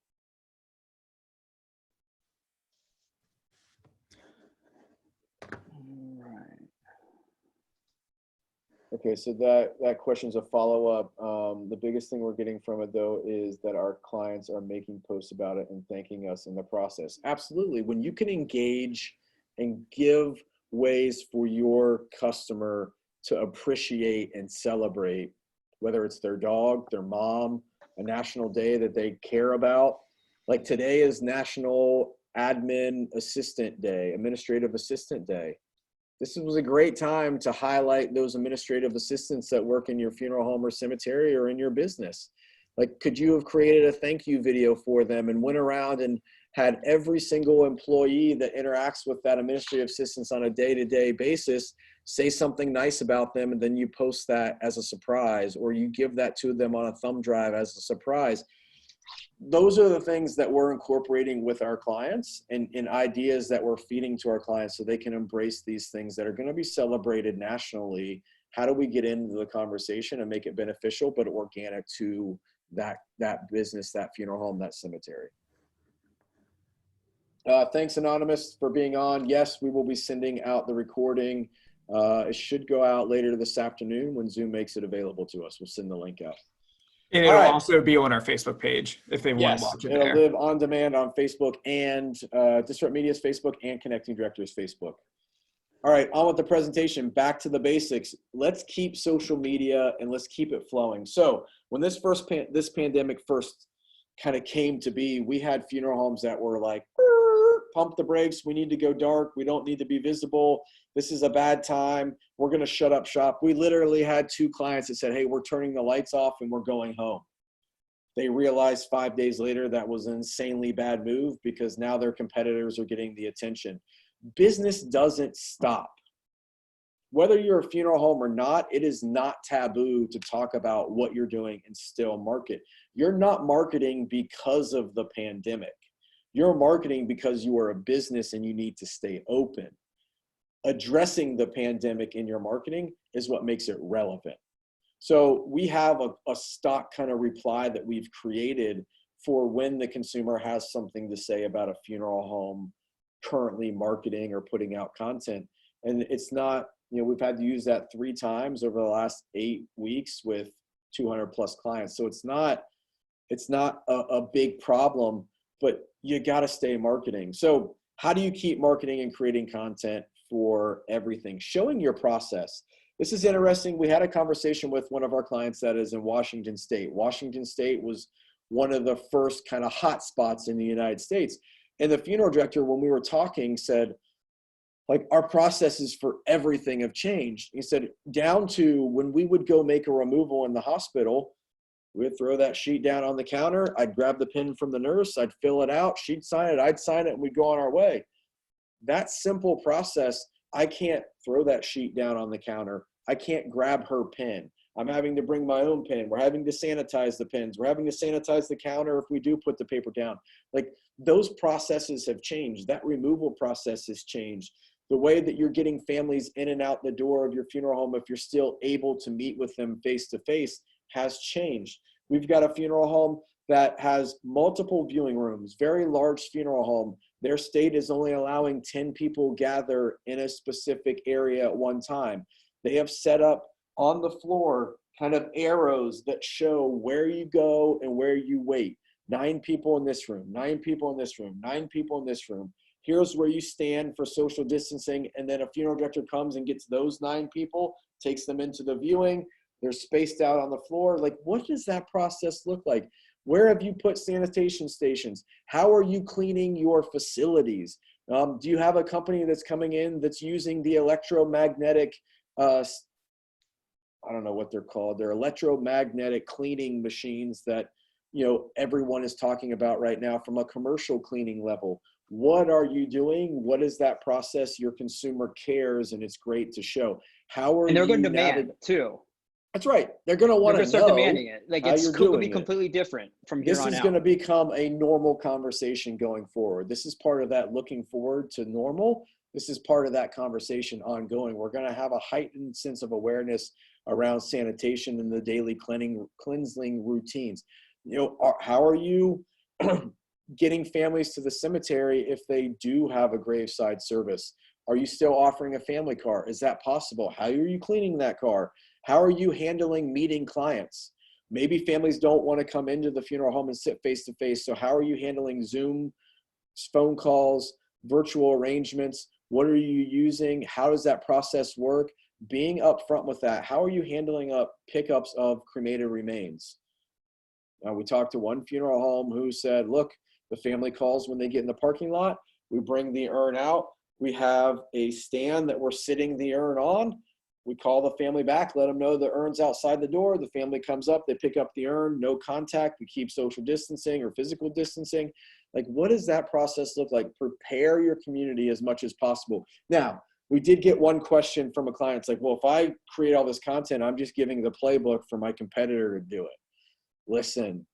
Okay, so that question is a follow-up. The biggest thing we're getting from it, though, is that our clients are making posts about it and thanking us in the process. Absolutely. When you can engage and give ways for your customer to appreciate and celebrate, whether it's their dog, their mom, a national day that they care about. Like, today is National Admin Assistant Day, Administrative Assistant Day. This was a great time to highlight those administrative assistants that work in your funeral home or cemetery or in your business. Like, could you have created a thank you video for them and went around and had every single employee that interacts with that administrative assistance on a day-to-day basis say something nice about them, and then you post that as a surprise, or you give that to them on a thumb drive as a surprise? Those are the things that we're incorporating with our clients, and ideas that we're feeding to our clients so they can embrace these things that are going to be celebrated nationally. How do we get into the conversation and make it beneficial but organic to that business, that funeral home, that cemetery? Thanks, Anonymous, for being on. Yes, we will be sending out the recording. It should go out later this afternoon when Zoom makes it available to us. We'll send the link out. And it'll also be on our Facebook page if they want to watch it there. It'll live on demand on Facebook and Disrupt Media's Facebook and Connecting Directors Facebook. All right, on with the presentation. Back to the basics. Let's keep social media and let's keep it flowing. So when this pandemic first kind of came to be, we had funeral homes that were like, pump the brakes. We need to go dark. We don't need to be visible. This is a bad time. We're going to shut up shop. We literally had 2 clients that said, hey, we're turning the lights off and we're going home. They realized 5 days later that was an insanely bad move, because now their competitors are getting the attention. Business doesn't stop. whether you're a funeral home or not, it is not taboo to talk about what you're doing and still market. You're not marketing because of the pandemic. You're marketing because you are a business and you need to stay open. Addressing the pandemic in your marketing is what makes it relevant. So we have a stock kind of reply that we've created for when the consumer has something to say about a funeral home currently marketing or putting out content. And it's not, we've had to use that 3 times over the last 8 weeks with 200 plus clients. So it's not a big problem, but you got to stay marketing. So how do you keep marketing and creating content for everything? Showing your process. This is interesting. We had a conversation with one of our clients that is in Washington State. Washington State was one of the first kind of hot spots in the United States. And the funeral director, when we were talking, said, like, our processes for everything have changed. He said, down to when we would go make a removal in the hospital, we'd throw that sheet down on the counter. I'd grab the pen from the nurse. I'd fill it out. She'd sign it. I'd sign it, and we'd go on our way. That simple process, I can't throw that sheet down on the counter. I can't grab her pen. I'm having to bring my own pen. We're having to sanitize the pens. We're having to sanitize the counter if we do put the paper down. Like, those processes have changed. That removal process has changed. The way that you're getting families in and out the door of your funeral home, if you're still able to meet with them face to face, has changed. We've got a funeral home that has multiple viewing rooms, very large funeral home. Their state is only allowing 10 people gather in a specific area at one time. They have set up on the floor kind of arrows that show where you go and where you wait. 9 people in this room, 9 people in this room, 9 people in this room. Here's where you stand for social distancing. And then a funeral director comes and gets those 9 people, takes them into the viewing. They're spaced out on the floor. Like, what does that process look like? Where have you put sanitation stations? How are you cleaning your facilities? Do you have a company that's coming in that's using the electromagnetic, I don't know what they're called. They're electromagnetic cleaning machines that, everyone is talking about right now from a commercial cleaning level. What are you doing? What is that process? Your consumer cares, and it's great to show. How are you? And they're going to demand too. That's right. They're going to want to start demanding it. Like, it's going to be completely different from here on out. This is going to become a normal conversation going forward. This is part of that looking forward to normal. This is part of that conversation ongoing. We're going to have a heightened sense of awareness around sanitation and the daily cleansing routines. How are you getting families to the cemetery if they do have a graveside service? Are you still offering a family car? Is that possible? How are you cleaning that car? How are you handling meeting clients? Maybe families don't want to come into the funeral home and sit face to face. So how are you handling Zoom, phone calls, virtual arrangements? What are you using? How does that process work? Being upfront with that. How are you handling up pickups of cremated remains? We talked to one funeral home who said, look, the family calls when they get in the parking lot. We bring the urn out. We have a stand that we're sitting the urn on. We call the family back, let them know the urn's outside the door. The family comes up, they pick up the urn, no contact. We keep social distancing or physical distancing. Like, what does that process look like? Prepare your community as much as possible. Now, we did get one question from a client. It's like, well, if I create all this content, I'm just giving the playbook for my competitor to do it. Listen,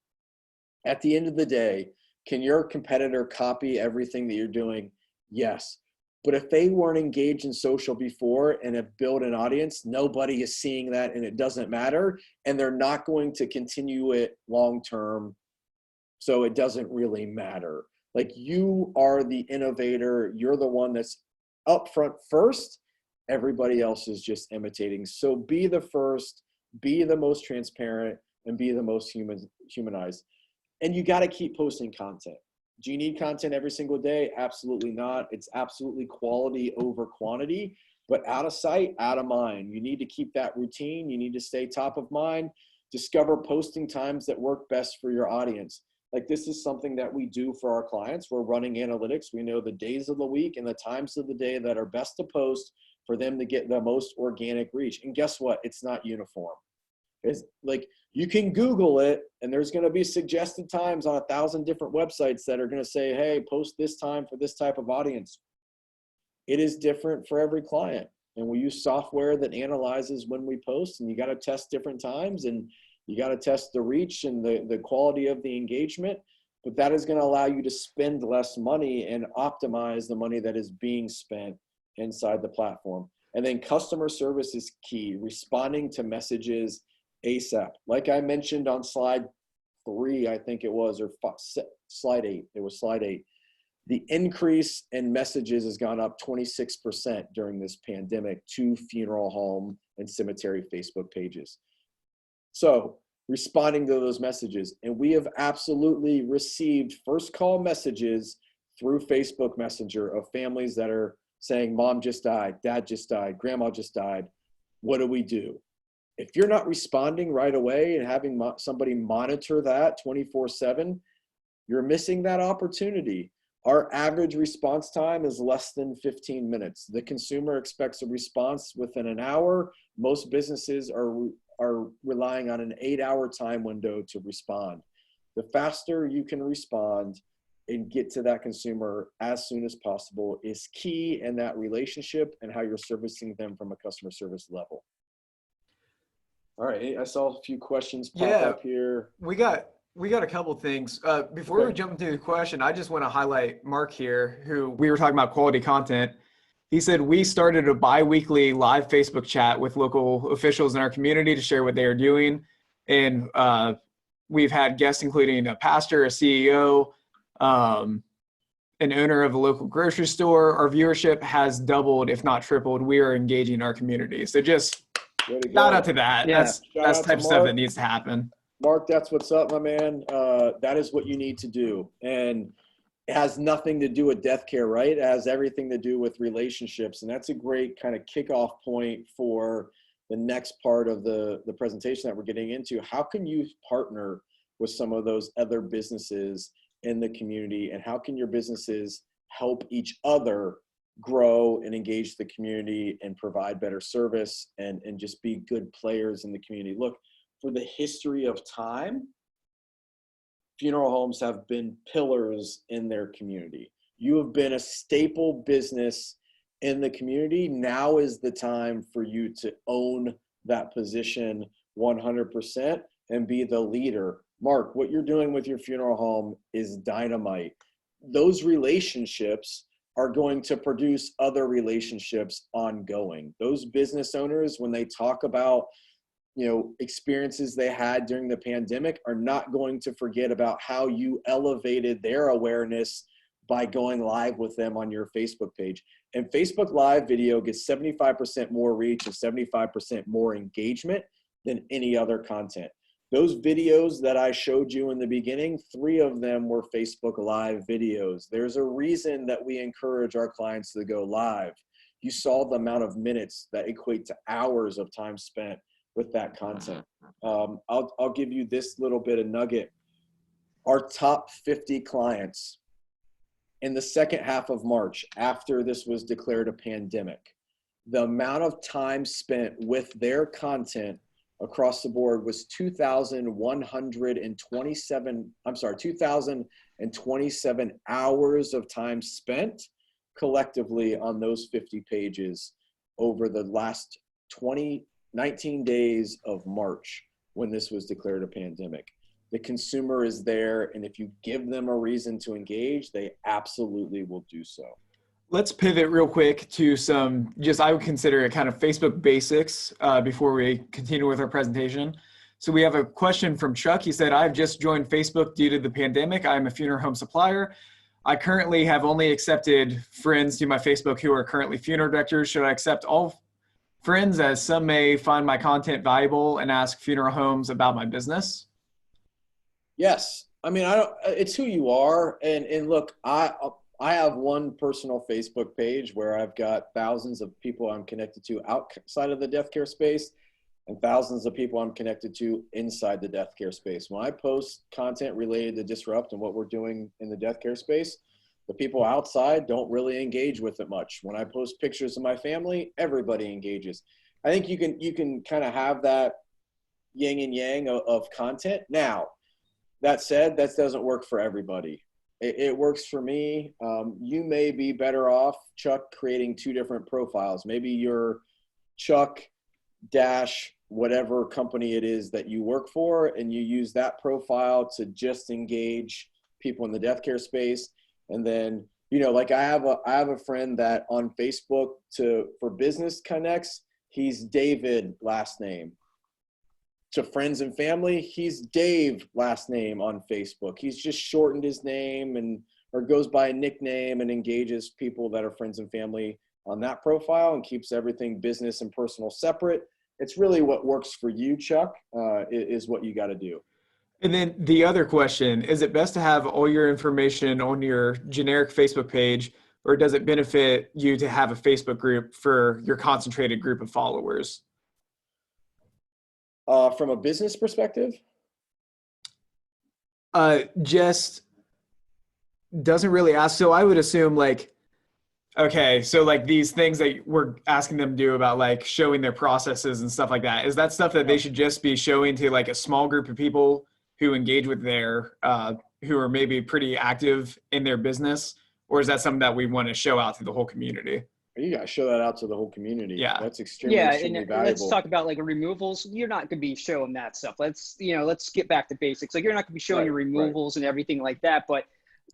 at the end of the day, can your competitor copy everything that you're doing? Yes. But if they weren't engaged in social before and have built an audience, nobody is seeing that, and it doesn't matter. And they're not going to continue it long-term. So it doesn't really matter. Like, you are the innovator. You're the one that's up front first. Everybody else is just imitating. So be the first, be the most transparent, and be the most humanized. And you got to keep posting content. Do you need content every single day? Absolutely not. It's absolutely quality over quantity, but out of sight, out of mind. You need to keep that routine. You need to stay top of mind. Discover posting times that work best for your audience. Like, this is something that we do for our clients. We're running analytics. We know the days of the week and the times of the day that are best to post for them to get the most organic reach. And guess what? It's not uniform. It's like, you can Google it, and there's going to be suggested times on 1,000 different websites that are going to say, hey, post this time for this type of audience. It is different for every client. and we use software that analyzes when we post, and you got to test different times, and you got to test the reach and the quality of the engagement. But that is going to allow you to spend less money and optimize the money that is being spent inside the platform. And then customer service is key, responding to messages ASAP. Like I mentioned on slide 3, I think it was, or slide 8, it was slide 8. The increase in messages has gone up 26% during this pandemic to funeral home and cemetery Facebook pages. So responding to those messages, and we have absolutely received first call messages through Facebook Messenger of families that are saying, mom just died, dad just died, grandma just died. What do we do? If you're not responding right away and having somebody monitor that 24/7, you're missing that opportunity. Our average response time is less than 15 minutes. The consumer expects a response within an hour. Most businesses are relying on an 8-hour time window to respond. The faster you can respond and get to that consumer as soon as possible is key in that relationship and how you're servicing them from a customer service level. All right, I saw a few questions pop up here. We got a couple things. Before we jump into the question, I just want to highlight Mark here, who we were talking about quality content. He said, we started a bi-weekly live Facebook chat with local officials in our community to share what they are doing. And we've had guests including a pastor, a CEO, an owner of a local grocery store. Our viewership has doubled, if not tripled. We are engaging our community. So just shout out to that. Yeah. That's type of stuff that needs to happen. Mark, that's what's up, my man. That is what you need to do. And it has nothing to do with death care, right? It has everything to do with relationships. And that's a great kind of kickoff point for the next part of the presentation that we're getting into. How can you partner with some of those other businesses in the community? And how can your businesses help each other grow and engage the community and provide better service and just be good players in the community? Look, for the history of time, funeral homes have been pillars in their community. You have been a staple business in the community. Now is the time for you to own that position 100% and be the leader. Mark, what you're doing with your funeral home is dynamite. Those relationships are going to produce other relationships ongoing. Those business owners, when they talk about experiences they had during the pandemic, are not going to forget about how you elevated their awareness by going live with them on your Facebook page. And Facebook Live video gets 75% more reach and 75% more engagement than any other content. Those videos that I showed you in the beginning, 3 of them were Facebook Live videos. There's a reason that we encourage our clients to go live. You saw the amount of minutes that equate to hours of time spent with that content. I'll give you this little bit of nugget. Our top 50 clients in the second half of March, after this was declared a pandemic, the amount of time spent with their content across the board was 2,027 hours of time spent collectively on those 50 pages over the last 19 days of March when this was declared a pandemic. The consumer is there, and if you give them a reason to engage, they absolutely will do so. Let's pivot real quick to some, I would consider it kind of Facebook basics before we continue with our presentation. So we have a question from Chuck. He said, I've just joined Facebook due to the pandemic. I'm a funeral home supplier. I currently have only accepted friends to my Facebook who are currently funeral directors. Should I accept all friends, as some may find my content valuable and ask funeral homes about my business? Yes. I mean, it's who you are. And look, I have one personal Facebook page where I've got thousands of people I'm connected to outside of the death care space and thousands of people I'm connected to inside the death care space. When I post content related to Disrupt and what we're doing in the death care space, the people outside don't really engage with it much. When I post pictures of my family, everybody engages. I think you can kind of have that yin and yang of content. Now, that said, that doesn't work for everybody. It works for me. You may be better off, Chuck, creating 2 different profiles. Maybe you're Chuck dash whatever company it is that you work for, and you use that profile to just engage people in the death care space. And then, you know, like I have a friend that on Facebook for business connects, he's David last name. To friends and family, he's Dave last name on Facebook. He's just shortened his name or goes by a nickname and engages people that are friends and family on that profile and keeps everything business and personal separate. It's really what works for you, Chuck, is what you got to do. And then the other question, is it best to have all your information on your generic Facebook page, or does it benefit you to have a Facebook group for your concentrated group of followers? From a business perspective? Just doesn't really ask. So I would assume like, okay, so like these things that we're asking them to do about like showing their processes and stuff like that, is that stuff that they should just be showing to like a small group of people who engage with who are maybe pretty active in their business? Or is that something that we want to show out to the whole community? You got to show that out to the whole community. Yeah. That's extremely valuable. Let's talk about like removals. You're not going to be showing that stuff. Let's get back to basics. Like you're not going to be showing your removals and everything like that. But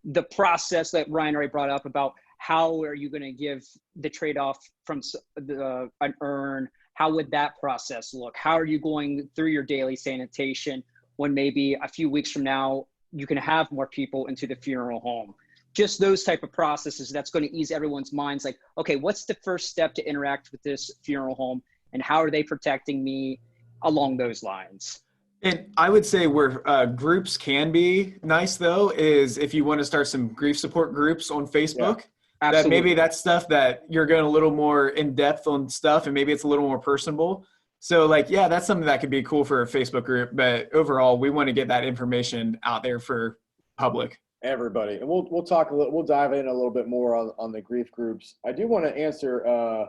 the process that Ryan already brought up about how are you going to give the trade-off from an earn? How would that process look? How are you going through your daily sanitation when maybe a few weeks from now, you can have more people into the funeral home? Just those type of processes, that's going to ease everyone's minds. Like, okay, what's the first step to interact with this funeral home and how are they protecting me along those lines? And I would say where groups can be nice though, is if you want to start some grief support groups on Facebook, that maybe that's stuff that you're going a little more in depth on stuff and maybe it's a little more personable. So like, yeah, that's something that could be cool for a Facebook group, but overall we want to get that information out there for public. Everybody. And we'll dive in a little bit more on the grief groups. I do want to answer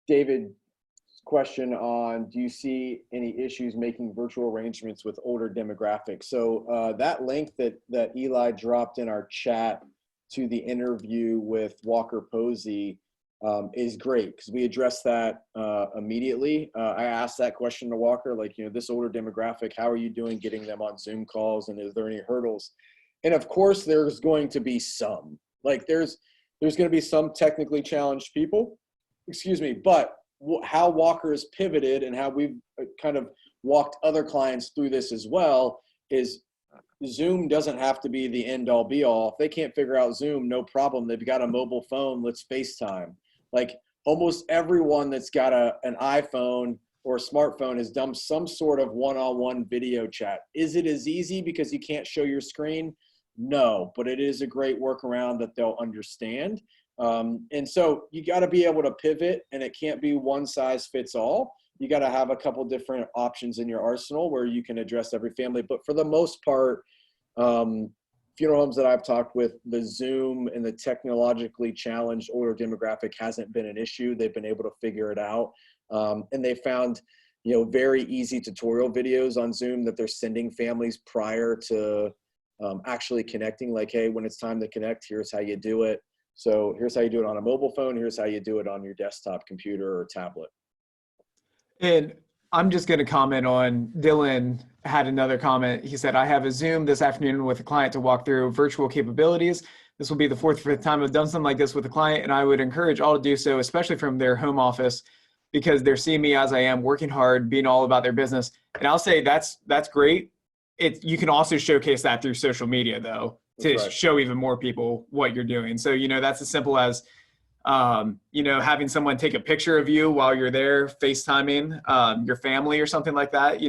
David's question on, do you see any issues making virtual arrangements with older demographics? So that link that Eli dropped in our chat to the interview with Walker Posey is great because we addressed that immediately. I asked that question to Walker, like, this older demographic, how are you doing getting them on Zoom calls, and is there any hurdles? And of course, there's going to be some. Like there's going to be some technically challenged people, but how Walker has pivoted and how we've kind of walked other clients through this as well is Zoom doesn't have to be the end all be all. If they can't figure out Zoom, no problem. They've got a mobile phone, let's FaceTime. Like almost everyone that's got an iPhone or a smartphone has done some sort of one-on-one video chat. Is it as easy because you can't show your screen? No, but it is a great workaround that they'll understand. And so you got to be able to pivot, and it can't be one size fits all. You got to have a couple different options in your arsenal where you can address every family. But for the most part, funeral homes that I've talked with, the Zoom and the technologically challenged older demographic hasn't been an issue. They've been able to figure it out. And they found, very easy tutorial videos on Zoom that they're sending families prior to actually connecting, like, hey, when it's time to connect, here's how you do it. So here's how you do it on a mobile phone. Here's how you do it on your desktop computer or tablet. And I'm just going to comment on, Dylan had another comment. He said, I have a Zoom this afternoon with a client to walk through virtual capabilities. This will be the fourth or fifth time I've done something like this with a client, and I would encourage all to do so, especially from their home office, because they're seeing me as I am, working hard, being all about their business. And I'll say that's great. You can also showcase that through social media, though, to show even more people what you're doing. So, that's as simple as, having someone take a picture of you while you're there, FaceTiming your family or something like that.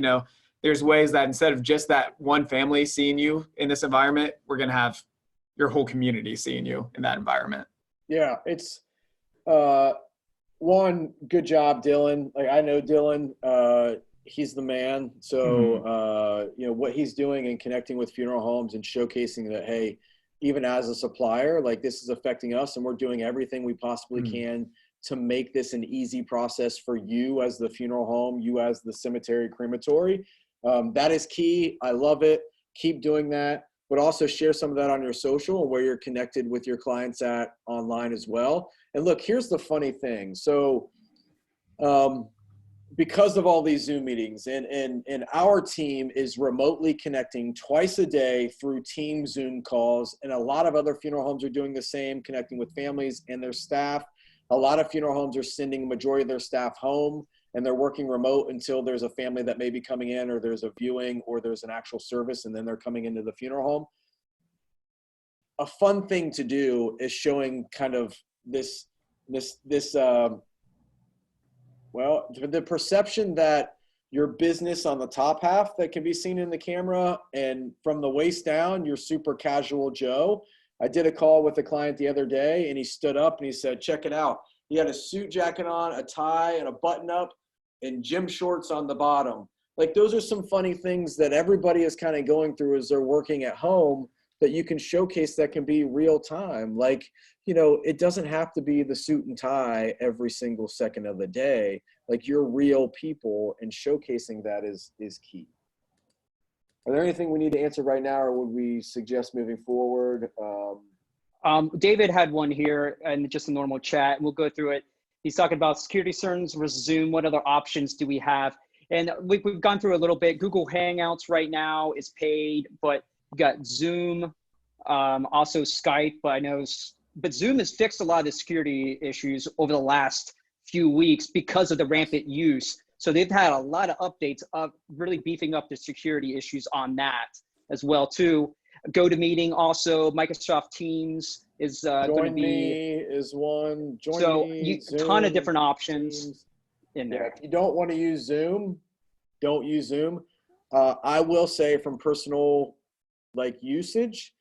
There's ways that instead of just that one family seeing you in this environment, we're going to have your whole community seeing you in that environment. Yeah, it's one, good job, Dylan. Like, I know Dylan, he's the man. So, what he's doing and connecting with funeral homes and showcasing that, hey, even as a supplier, like, this is affecting us, and we're doing everything we possibly can to make this an easy process for you as the funeral home, you as the cemetery crematory. That is key. I love it. Keep doing that, but also share some of that on your social and where you're connected with your clients at online as well. And look, here's the funny thing. So because of all these Zoom meetings, and our team is remotely connecting twice a day through team Zoom calls, and a lot of other funeral homes are doing the same, connecting with families and their staff. A lot of funeral homes are sending the majority of their staff home, and they're working remote until there's a family that may be coming in, or there's a viewing, or there's an actual service, and then they're coming into the funeral home. A fun thing to do is showing kind of well, the perception that your business on the top half that can be seen in the camera, and from the waist down, you're super casual Joe. I did a call with a client the other day, and he stood up and he said, check it out. He had a suit jacket on, a tie, and a button up, and gym shorts on the bottom. Like, those are some funny things that everybody is kind of going through as they're working at home, that you can showcase that can be real time. Like, you know, it doesn't have to be the suit and tie every single second of the day. Like, you're real people, and showcasing that is key. Are there anything we need to answer right now, or would we suggest moving forward? David had one here and just a normal chat. We'll go through it. He's talking about security concerns with Zoom. What other options do we have? And we've gone through a little bit. Google Hangouts right now is paid, but you got Zoom, also Skype. But Zoom has fixed a lot of the security issues over the last few weeks because of the rampant use. So they've had a lot of updates of really beefing up the security issues on that as well too. GoToMeeting also, Microsoft Teams is going to be. Me is one. Join so me, a ton of different options Teams. In there. Yeah, if you don't want to use Zoom, don't use Zoom. I will say, from personal usage,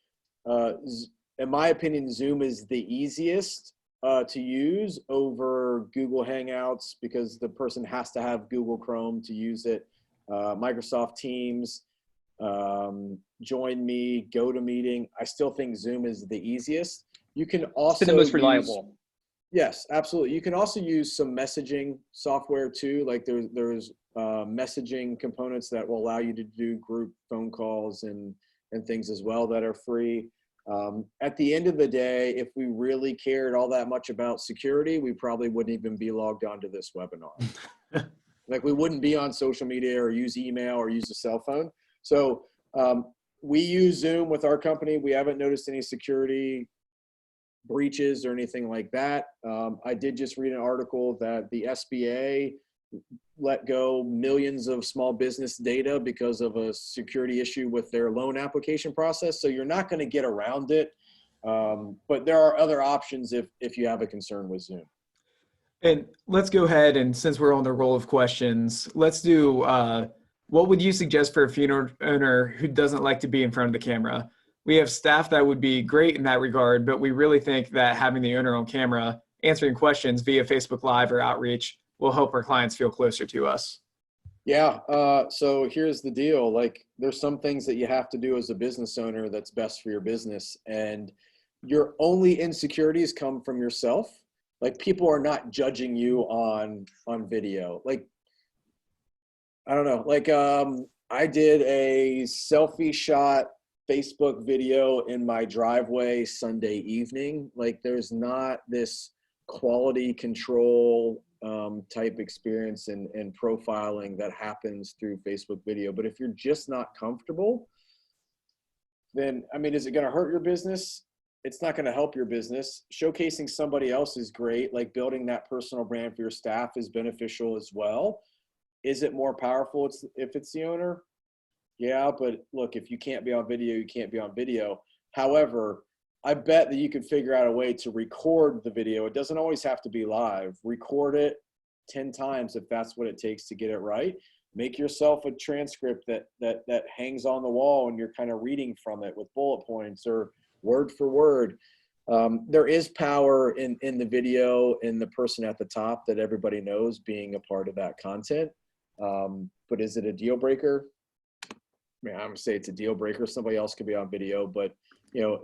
in my opinion, Zoom is the easiest to use over Google Hangouts, because the person has to have Google Chrome to use it. Microsoft Teams, Join Me, GoToMeeting. I still think Zoom is the easiest. You can also it's the most reliable. Yes, absolutely. You can also use some messaging software too. Like there's messaging components that will allow you to do group phone calls and things as well that are free. At the end of the day, if we really cared all that much about security, we probably wouldn't even be logged onto this webinar. Like, we wouldn't be on social media or use email or use a cell phone. So we use Zoom with our company. We haven't noticed any security breaches or anything like that. I did just read an article that the SBA let go millions of small business data because of a security issue with their loan application process. So you're not going to get around it. But there are other options if you have a concern with Zoom. And let's go ahead, and since we're on the roll of questions, let's do, what would you suggest for a funeral owner who doesn't like to be in front of the camera? We have staff that would be great in that regard, but we really think that having the owner on camera answering questions via Facebook Live or outreach will help our clients feel closer to us. Yeah. So here's the deal. Like, there's some things that you have to do as a business owner that's best for your business, and your only insecurities come from yourself. Like, people are not judging you on video. Like, I don't know. Like, I did a selfie shot Facebook video in my driveway Sunday evening. Like, there's not this quality control type experience and profiling that happens through Facebook video. But if you're just not comfortable, then, I mean, is it going to hurt your business? It's not going to help your business. Showcasing somebody else is great. Like, building that personal brand for your staff is beneficial as well. Is it more powerful if it's the owner? Yeah, but look, if you can't be on video, you can't be on video. However, I bet that you could figure out a way to record the video. It doesn't always have to be live. Record it 10 times if that's what it takes to get it right. Make yourself a transcript that hangs on the wall and you're kind of reading from it with bullet points or word for word. There is power in the video and the person at the top that everybody knows being a part of that content. But is it a deal breaker? I mean, I'm gonna say it's a deal breaker. Somebody else could be on video, but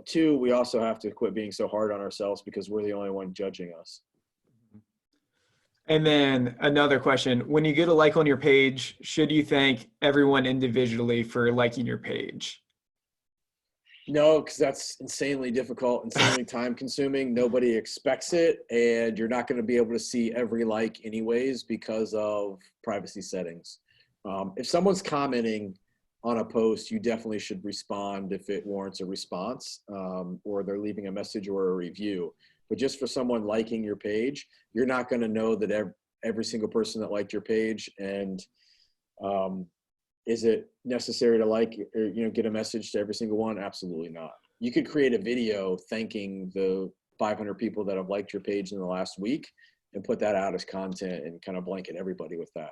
two, we also have to quit being so hard on ourselves because we're the only one judging us. And then another question, when you get a like on your page, should you thank everyone individually for liking your page? No, because that's insanely difficult, insanely time consuming. Nobody expects it, and you're not going to be able to see every like anyways because of privacy settings. If someone's commenting on a post, you definitely should respond if it warrants a response, or they're leaving a message or a review. But just for someone liking your page, you're not going to know that every single person that liked your page. And is it necessary to like, or, get a message to every single one? Absolutely not. You could create a video thanking the 500 people that have liked your page in the last week and put that out as content and kind of blanket everybody with that.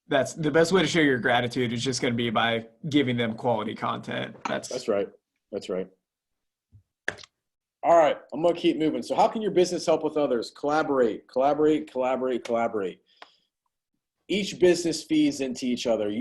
That's the best way to show your gratitude is just going to be by giving them quality content. That's right. That's right. All right, I'm going to keep moving. So how can your business help with others? Collaborate, collaborate, collaborate, collaborate. Each business feeds into each other.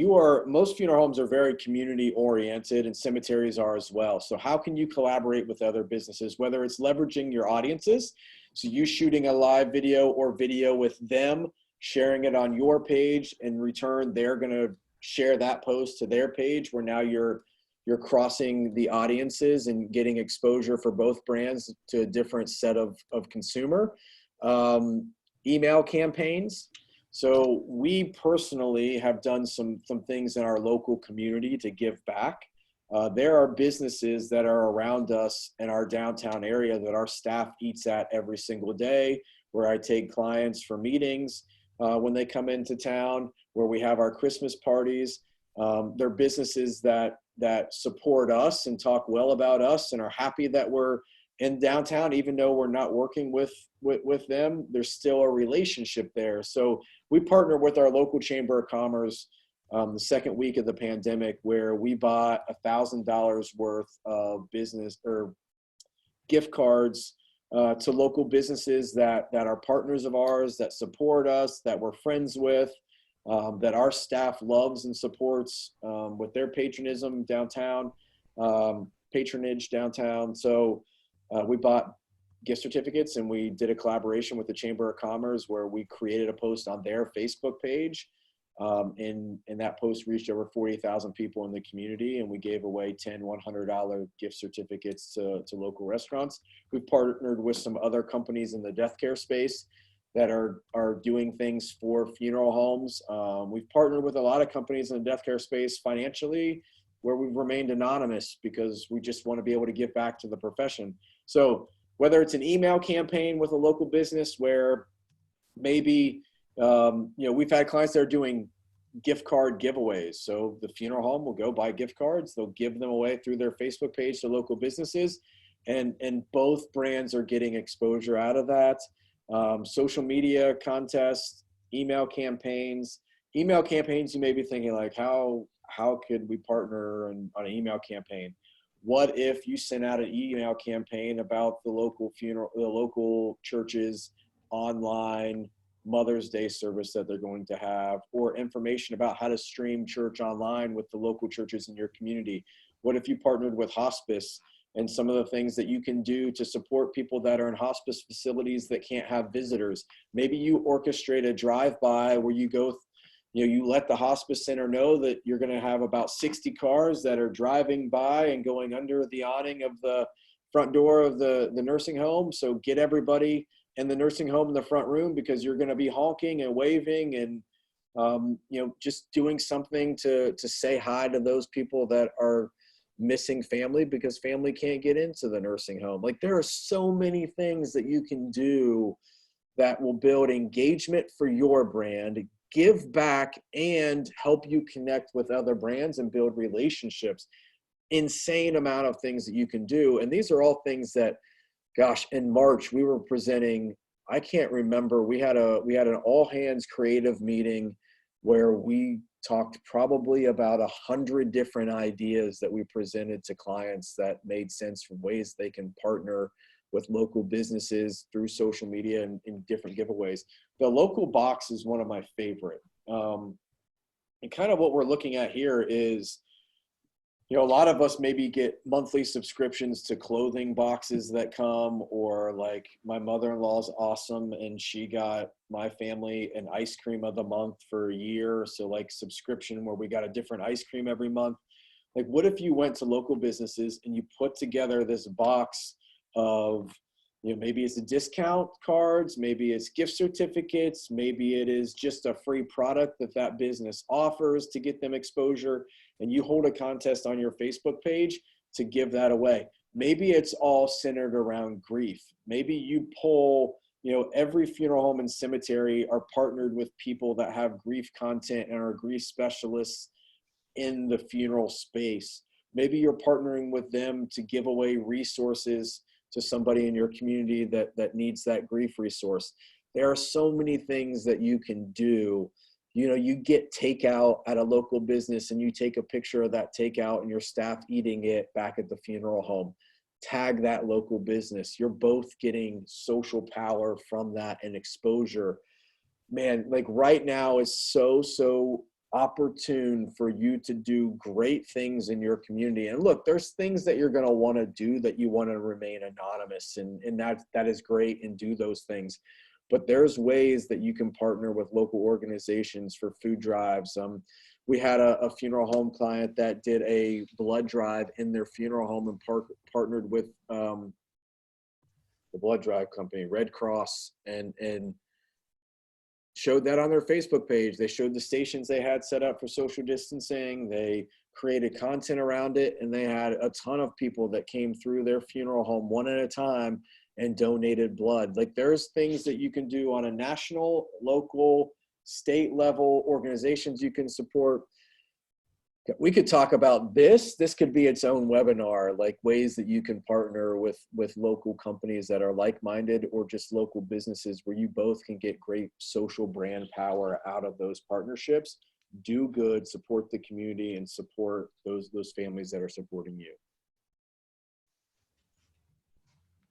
Most funeral homes are very community oriented, and cemeteries are as well. So how can you collaborate with other businesses, whether it's leveraging your audiences, so you shooting a live video or video with them, sharing it on your page, in return they're going to share that post to their page, where now you're crossing the audiences and getting exposure for both brands to a different set of consumer. Email campaigns. So we personally have done some things in our local community to give back. There are businesses that are around us in our downtown area that our staff eats at every single day, where I take clients for meetings when they come into town, where we have our Christmas parties. They're businesses that support us and talk well about us and are happy that we're in downtown, even though we're not working with them. There's still a relationship there. So we partner with our local Chamber of Commerce the second week of the pandemic, where we bought $1,000 worth of business or gift cards to local businesses that are partners of ours, that support us, that we're friends with, that our staff loves and supports with their patronage downtown. So we bought gift certificates, and we did a collaboration with the Chamber of Commerce where we created a post on their Facebook page. And that post reached over 40,000 people in the community, and we gave away 10 $100 gift certificates to local restaurants. We've partnered with some other companies in the death care space that are doing things for funeral homes. We've partnered with a lot of companies in the death care space financially, where we've remained anonymous because we just want to be able to give back to the profession. So whether it's an email campaign with a local business where maybe, we've had clients that are doing gift card giveaways. So the funeral home will go buy gift cards. They'll give them away through their Facebook page to local businesses. And both brands are getting exposure out of that. Social media contests, email campaigns. Email campaigns, you may be thinking like, how could we partner on an email campaign? What if you sent out an email campaign about the local church's online Mother's Day service that they're going to have, or information about how to stream church online with the local churches in your community? What if you partnered with hospice and some of the things that you can do to support people that are in hospice facilities that can't have visitors? Maybe you orchestrate a drive-by where you go, you let the hospice center know that you're going to have about 60 cars that are driving by and going under the awning of the front door of the nursing home. So get everybody in the nursing home in the front room, because you're going to be honking and waving and, just doing something to say hi to those people that are missing family because family can't get into the nursing home. Like, there are so many things that you can do that will build engagement for your brand, give back, and help you connect with other brands and build relationships. Insane amount of things that you can do. And these are all things that, gosh, in March we were presenting, I can't remember, we had an all hands creative meeting where we talked probably about 100 different ideas that we presented to clients that made sense for ways they can partner with local businesses through social media and in different giveaways. The local box is one of my favorite. And kind of what we're looking at here is, a lot of us maybe get monthly subscriptions to clothing boxes that come, or like my mother-in-law's awesome and she got my family an ice cream of the month for a year. So like subscription where we got a different ice cream every month. Like, what if you went to local businesses and you put together this box of, you know, maybe it's a discount cards, maybe it's gift certificates, maybe it is just a free product that that business offers to get them exposure, and you hold a contest on your Facebook page to give that away. Maybe it's all centered around grief. Maybe you pull, you know, every funeral home and cemetery are partnered with people that have grief content and are grief specialists in the funeral space. Maybe you're partnering with them to give away resources to somebody in your community that needs that grief resource. There are so many things that you can do. You know, you get takeout at a local business and you take a picture of that takeout and your staff eating it back at the funeral home. Tag that local business. You're both getting social power from that and exposure. Man, like right now is so opportune for you to do great things in your community. And look, there's things that you're going to want to do that you want to remain anonymous, and that is great, and do those things. But there's ways that you can partner with local organizations for food drives. We had a funeral home client that did a blood drive in their funeral home and partnered with the blood drive company, Red Cross, and showed that on their Facebook page. They showed the stations they had set up for social distancing. They created content around it, and they had a ton of people that came through their funeral home one at a time and donated blood. Like, there's things that you can do on a national, local, state level, organizations you can support. We could talk about this. This could be its own webinar, like ways that you can partner with local companies that are like-minded, or just local businesses where you both can get great social brand power out of those partnerships. Do good, support the community, and support those families that are supporting you.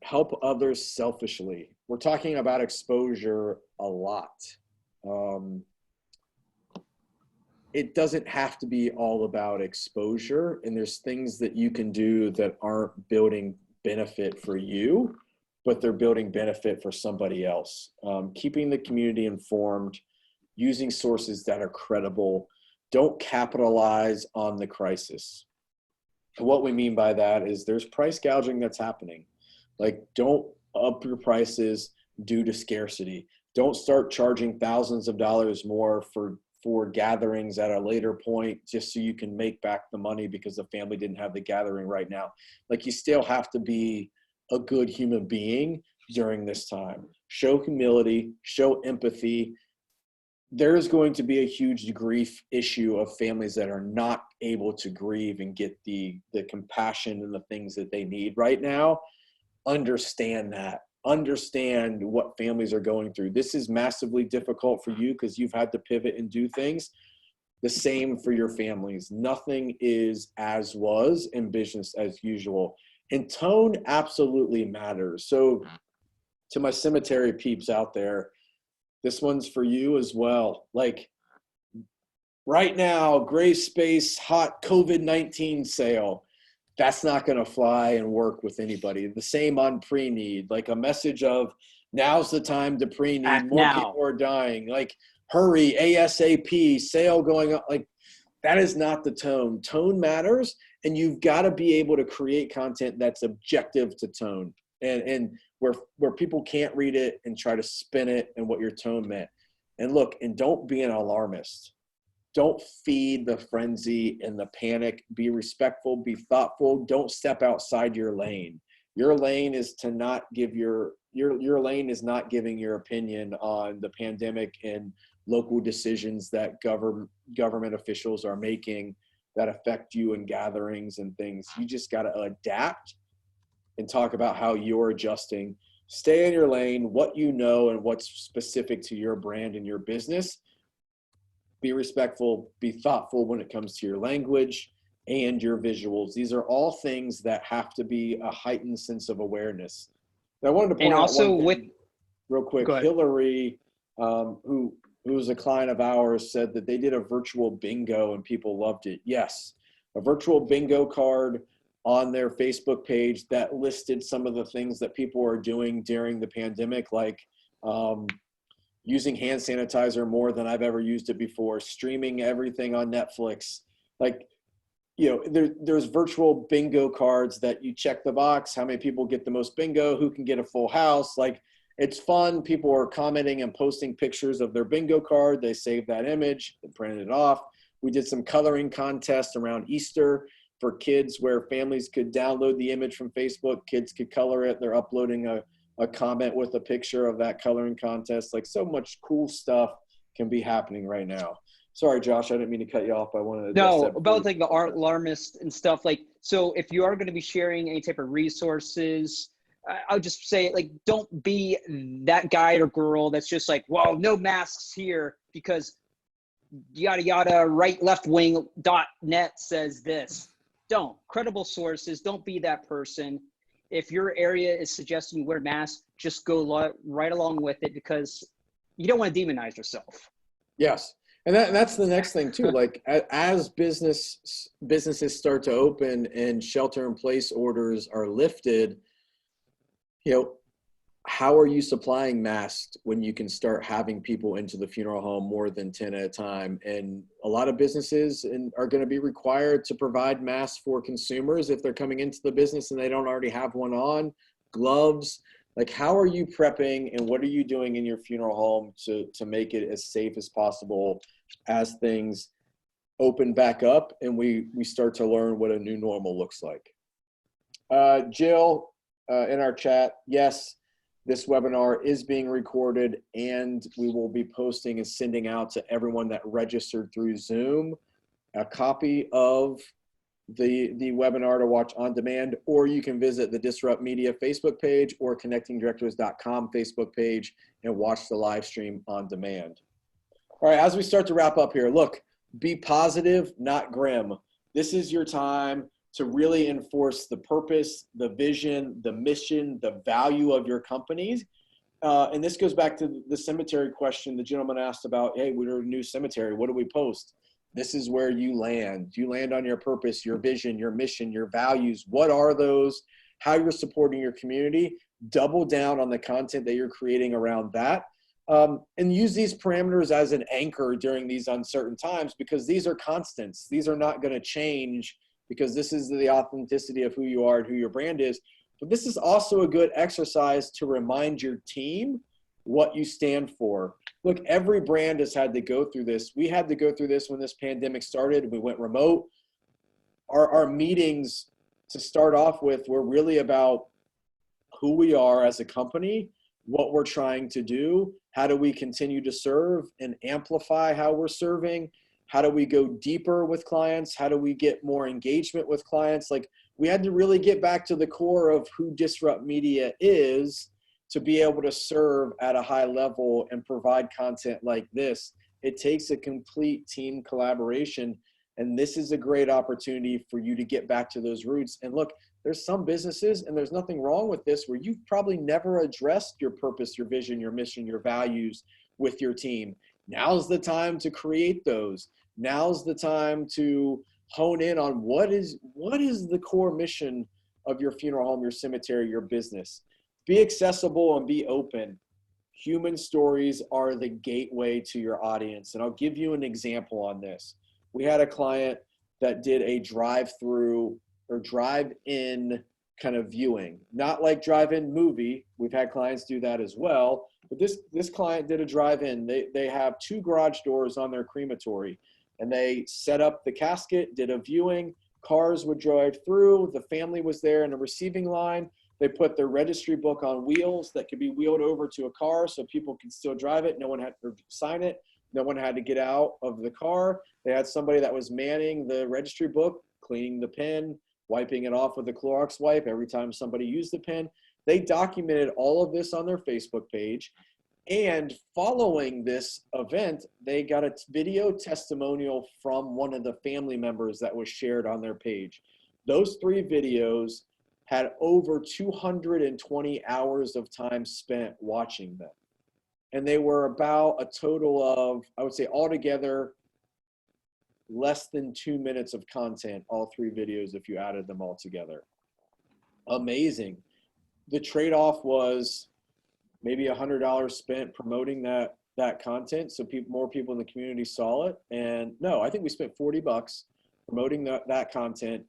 Help others selfishly. We're talking about exposure a lot. It doesn't have to be all about exposure, and there's things that you can do that aren't building benefit for you, but they're building benefit for somebody else. Keeping the community informed, using sources that are credible. Don't capitalize on the crisis. And what we mean by that is there's price gouging that's happening. Like, don't up your prices due to scarcity. Don't start charging thousands of dollars more for gatherings at a later point just so you can make back the money because the family didn't have the gathering right now. Like, you still have to be a good human being during this time. Show humility, show empathy. There is going to be a huge grief issue of families that are not able to grieve and get the compassion and the things that they need right now. Understand that. Understand what families are going through. This is massively difficult for you because you've had to pivot and do things. The same for your families. Nothing is as was in business as usual. And tone absolutely matters. So to my cemetery peeps out there, this one's for you as well. Like, right now, gray space, hot COVID-19 sale. That's not going to fly and work with anybody. The same on pre-need, like a message of now's the time to pre-need. More people are dying. Like, hurry, ASAP, sale going up. Like, that is not the tone. Tone matters, and you've got to be able to create content that's objective to tone, and where people can't read it and try to spin it and what your tone meant. And look, and don't be an alarmist. Don't feed the frenzy and the panic. Be respectful, be thoughtful. Don't step outside your lane. Your lane is to not give your lane is not giving your opinion on the pandemic and local decisions that government officials are making that affect you in gatherings and things. You just got to adapt and talk about how you're adjusting. Stay in your lane, what you know and what's specific to your brand and your business. Be respectful, be thoughtful when it comes to your language and your visuals. These are all things that have to be a heightened sense of awareness. And I wanted to point out also one thing real quick. Hillary, who was a client of ours, said that they did a virtual bingo and people loved it. Yes, a virtual bingo card on their Facebook page that listed some of the things that people are doing during the pandemic, like using hand sanitizer more than I've ever used it before, streaming everything on Netflix. Like, you know, there's virtual bingo cards that you check the box, how many people get the most bingo, who can get a full house. Like, it's fun. People are commenting and posting pictures of their bingo card. They save that image and printed it off. We did some coloring contests around Easter for kids where families could download the image from Facebook. Kids could color it. They're uploading a comment with a picture of that coloring contest. Like, so much cool stuff can be happening right now. Sorry, Josh, I didn't mean to cut you off. I wanted to address No, that about like the art alarmist and stuff. Like, so if you are going to be sharing any type of resources, I'll just say, like, don't be that guy or girl that's just like, well, no masks here because yada yada right left wing.net says this. Don't. Credible sources. Don't be that person. If your area is suggesting you wear masks, just go right along with it, because you don't want to demonize yourself. Yes. And that's the next thing too. Like, as businesses start to open and shelter-in-place orders are lifted, you know, how are you supplying masks when you can start having people into the funeral home more than 10 at a time? And a lot of businesses are going to be required to provide masks for consumers if they're coming into the business and they don't already have one on. Gloves. Like, how are you prepping and what are you doing in your funeral home to make it as safe as possible as things open back up and we start to learn what a new normal looks like? Jill, in our chat, yes, this webinar is being recorded and we will be posting and sending out to everyone that registered through Zoom a copy of the webinar to watch on demand, or you can visit the Disrupt Media Facebook page or connectingdirectors.com Facebook page and watch the live stream on demand. All right, as we start to wrap up here, look, be positive, not grim. This is your time to really enforce the purpose, the vision, the mission, the value of your companies. And this goes back to the cemetery question the gentleman asked about, hey, we're a new cemetery, what do we post? This is where you land. You land on your purpose, your vision, your mission, your values. What are those? How you're supporting your community. Double down on the content that you're creating around that. And use these parameters as an anchor during these uncertain times, because these are constants. These are not going to change, because this is the authenticity of who you are and who your brand is. But this is also a good exercise to remind your team what you stand for. Look, every brand has had to go through this. We had to go through this when this pandemic started. We went remote. Our meetings to start off with were really about who we are as a company, what we're trying to do, how do we continue to serve and amplify how we're serving, how do we go deeper with clients, how do we get more engagement with clients. Like, we had to really get back to the core of who Disrupt Media is to be able to serve at a high level and provide content like this. It takes a complete team collaboration, and this is a great opportunity for you to get back to those roots. And look, there's some businesses, and there's nothing wrong with this, where you've probably never addressed your purpose, your vision, your mission, your values with your team. Now's the time to create those. Now's the time to hone in on what is the core mission of your funeral home, your cemetery, your business. Be accessible and be open. Human stories are the gateway to your audience. And I'll give you an example on this. We had a client that did a drive-through or drive-in kind of viewing, not like drive-in movie. We've had clients do that as well. But this client did a drive-in. They have 2 garage doors on their crematory, and they set up the casket, did a viewing. Cars would drive through. The family was there in a receiving line. They put their registry book on wheels that could be wheeled over to a car so people can still drive it. No one had to sign it. No one had to get out of the car. They had somebody that was manning the registry book, cleaning the pen, wiping it off with a Clorox wipe every time somebody used the pen. They documented all of this on their Facebook page. And following this event, they got a video testimonial from one of the family members that was shared on their page. Those 3 videos had over 220 hours of time spent watching them. And they were about a total of, I would say altogether, less than 2 minutes of content, all 3 videos, if you added them all together. Amazing. The trade-off was maybe $100 spent promoting that content so more people in the community saw it. And no, I think we spent $40 promoting that content,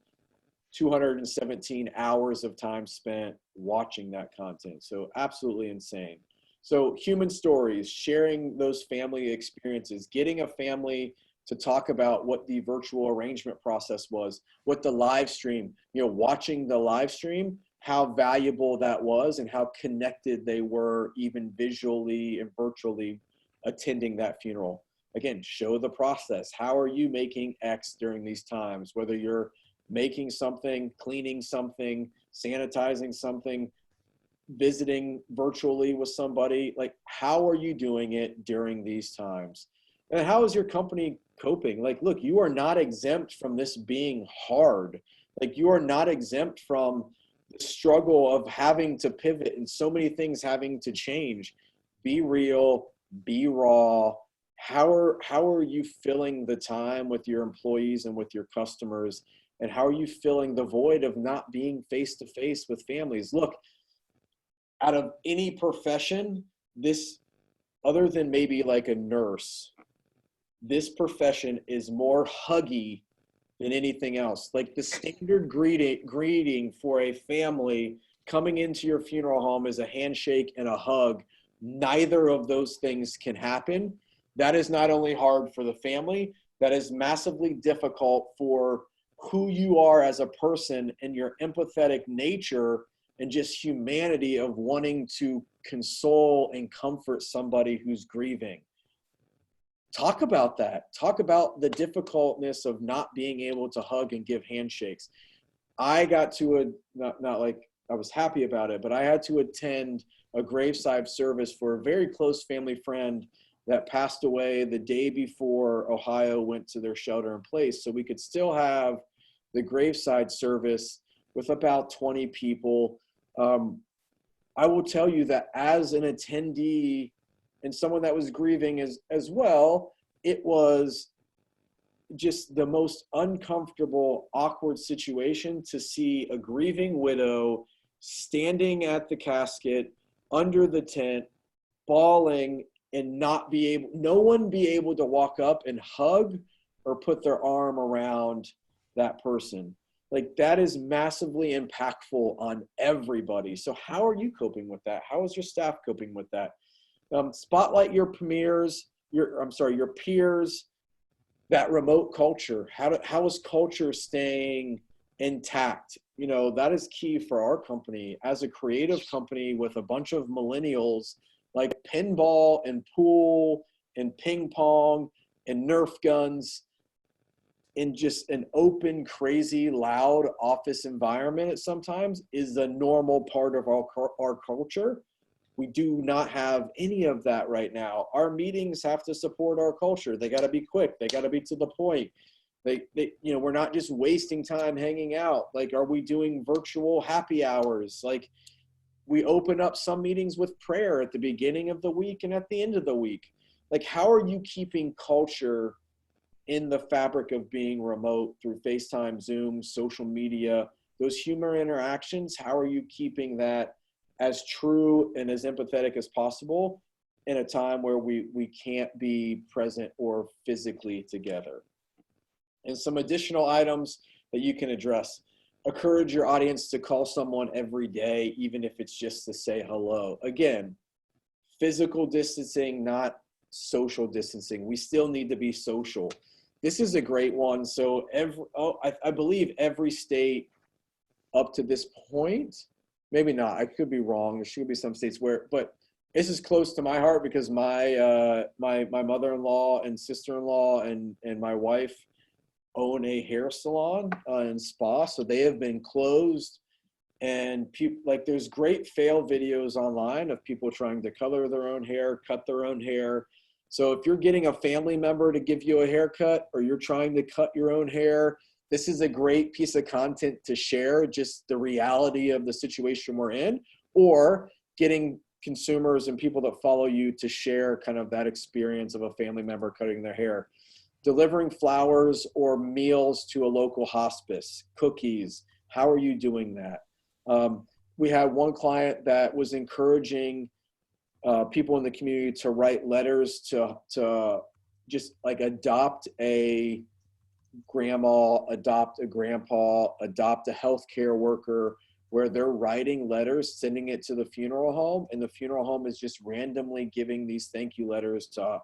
217 hours of time spent watching that content. So absolutely insane. So human stories, sharing those family experiences, getting a family to talk about what the virtual arrangement process was, what the live stream, watching the live stream, how valuable that was and how connected they were even visually and virtually attending that funeral. Again, show the process. How are you making X during these times? Whether you're making something, cleaning something, sanitizing something, visiting virtually with somebody, like how are you doing it during these times? And how is your company coping? Like, look, you are not exempt from this being hard. Like you are not exempt from the struggle of having to pivot and so many things having to change. Be real, be raw. How are you filling the time with your employees and with your customers? And how are you filling the void of not being face-to-face with families? Look, out of any profession, this, other than maybe like a nurse, this profession is more huggy than anything else. Like the standard greeting for a family coming into your funeral home is a handshake and a hug. Neither of those things can happen. That is not only hard for the family, that is massively difficult for who you are as a person and your empathetic nature and just humanity of wanting to console and comfort somebody who's grieving. Talk about that. Talk about the difficultness of not being able to hug and give handshakes. I got to not like I was happy about it, but I had to attend a graveside service for a very close family friend that passed away the day before Ohio went to their shelter in place. So we could still have the graveside service with about 20 people. I will tell you that as an attendee and someone that was grieving as well, it was just the most uncomfortable, awkward situation to see a grieving widow standing at the casket under the tent, bawling, and no one be able to walk up and hug or put their arm around that person. Like that is massively impactful on everybody. So how are you coping with that? How is your staff coping with that? Spotlight your peers, that remote culture. How is culture staying intact? That is key for our company. As a creative company with a bunch of millennials, like pinball and pool and ping pong and Nerf guns in just an open, crazy, loud office environment at sometimes is a normal part of our culture. We do not have any of that right now. Our meetings have to support our culture. They got to be quick. They got to be to the point. We're not just wasting time hanging out. Like, are we doing virtual happy hours? Like, we open up some meetings with prayer at the beginning of the week and at the end of the week. Like, how are you keeping culture in the fabric of being remote through FaceTime, Zoom, social media, those human interactions? How are you keeping that as true and as empathetic as possible in a time where we can't be present or physically together? And some additional items that you can address. Encourage your audience to call someone every day, even if it's just to say hello. Again, physical distancing, not social distancing. We still need to be social. This is a great one. So I believe every state up to this point, maybe not, I could be wrong. There should be some states but this is close to my heart because my mother-in-law and sister-in-law and my wife own a hair salon and spa. So they have been closed, and there's great fail videos online of people trying to color their own hair, cut their own hair. So if you're getting a family member to give you a haircut or you're trying to cut your own hair, this is a great piece of content to share just the reality of the situation we're in, or getting consumers and people that follow you to share kind of that experience of a family member cutting their hair. Delivering flowers or meals to a local hospice, cookies. How are you doing that? We had one client that was encouraging people in the community to write letters to just like adopt a grandma, adopt a grandpa, adopt a healthcare worker, where they're writing letters, sending it to the funeral home, and the funeral home is just randomly giving these thank you letters to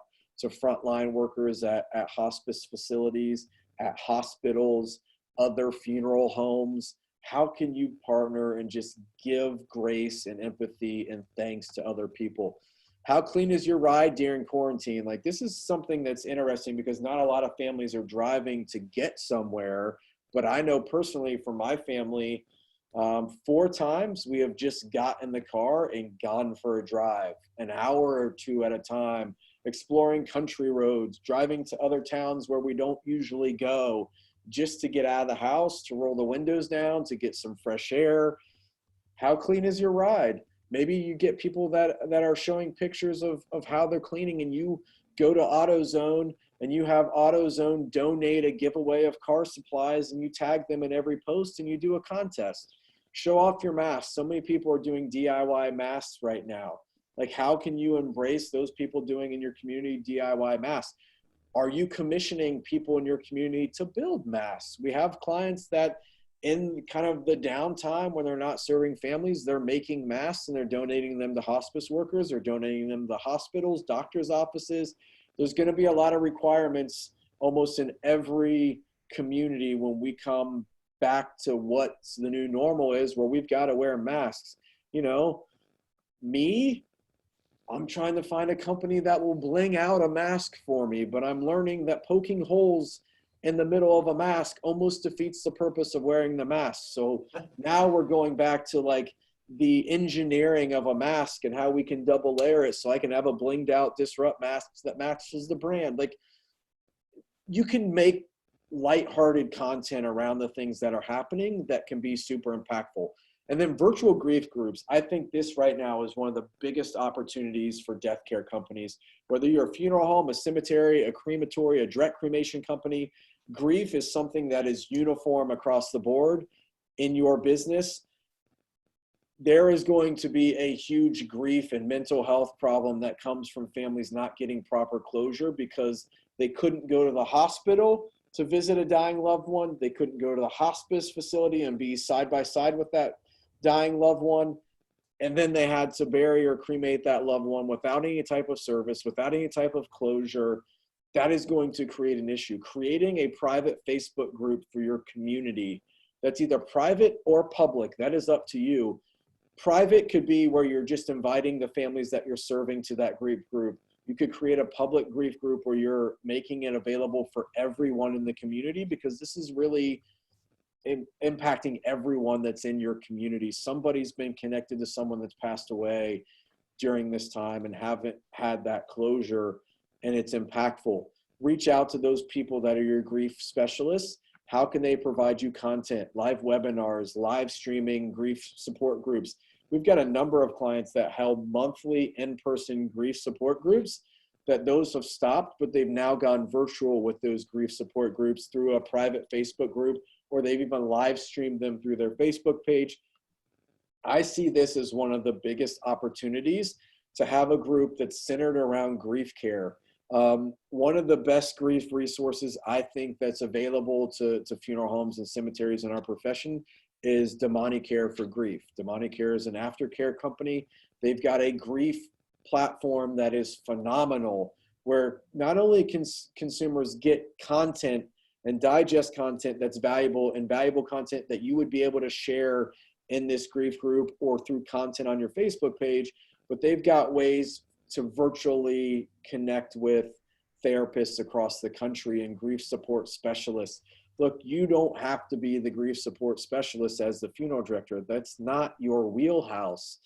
frontline workers at hospice facilities, at hospitals, other funeral homes. How can you partner and just give grace and empathy and thanks to other people? How clean is your ride during quarantine? Like, this is something that's interesting because not a lot of families are driving to get somewhere. But I know personally for my family, 4 times we have just got in the car and gone for a drive, an hour or 2 at a time, exploring country roads, driving to other towns where we don't usually go, just to get out of the house, to roll the windows down, to get some fresh air. How clean is your ride? Maybe you get people that are showing pictures of how they're cleaning, and you go to AutoZone and you have AutoZone donate a giveaway of car supplies, and you tag them in every post and you do a contest. Show off your masks. So many people are doing DIY masks right now. Like, how can you embrace those people doing in your community DIY masks? Are you commissioning people in your community to build masks? We have clients that in kind of the downtime when they're not serving families, they're making masks and they're donating them to hospice workers, or donating them to hospitals, doctors' offices. There's going to be a lot of requirements almost in every community when we come back to what the new normal is, where we've got to wear masks. You know, I'm trying to find a company that will bling out a mask for me, but I'm learning that poking holes in the middle of a mask almost defeats the purpose of wearing the mask. So now we're going back to like the engineering of a mask and how we can double layer it so I can have a blinged out disrupt mask that matches the brand. Like, you can make lighthearted content around the things that are happening that can be super impactful. And then virtual grief groups. I think this right now is one of the biggest opportunities for death care companies. Whether you're a funeral home, a cemetery, a crematory, a direct cremation company, grief is something that is uniform across the board in your business. There is going to be a huge grief and mental health problem that comes from families not getting proper closure because they couldn't go to the hospital to visit a dying loved one. They couldn't go to the hospice facility and be side by side with that dying loved one. And then they had to bury or cremate that loved one without any type of service, without any type of closure. That is going to create an issue. Creating a private Facebook group for your community that's either private or public, that is up to you. Private could be where you're just inviting the families that you're serving to that grief group. You could create a public grief group where you're making it available for everyone in the community, because this is really impacting everyone that's in your community. Somebody's been connected to someone that's passed away during this time and haven't had that closure, and it's impactful. Reach out to those people that are your grief specialists. How can they provide you content, live webinars, live streaming, grief support groups? We've got a number of clients that held monthly in-person grief support groups that those have stopped, but they've now gone virtual with those grief support groups through a private Facebook group, or they've even live streamed them through their Facebook page. I see this as one of the biggest opportunities to have a group that's centered around grief care. One of the best grief resources I think that's available to funeral homes and cemeteries in our profession is DemoniCare for Grief. DemoniCare is an aftercare company. They've got a grief platform that is phenomenal, where not only can consumers get content and digest content that's valuable, and valuable content that you would be able to share in this grief group or through content on your Facebook page, but they've got ways to virtually connect with therapists across the country and grief support specialists. Look, you don't have to be the grief support specialist as the funeral director. That's not your wheelhouse.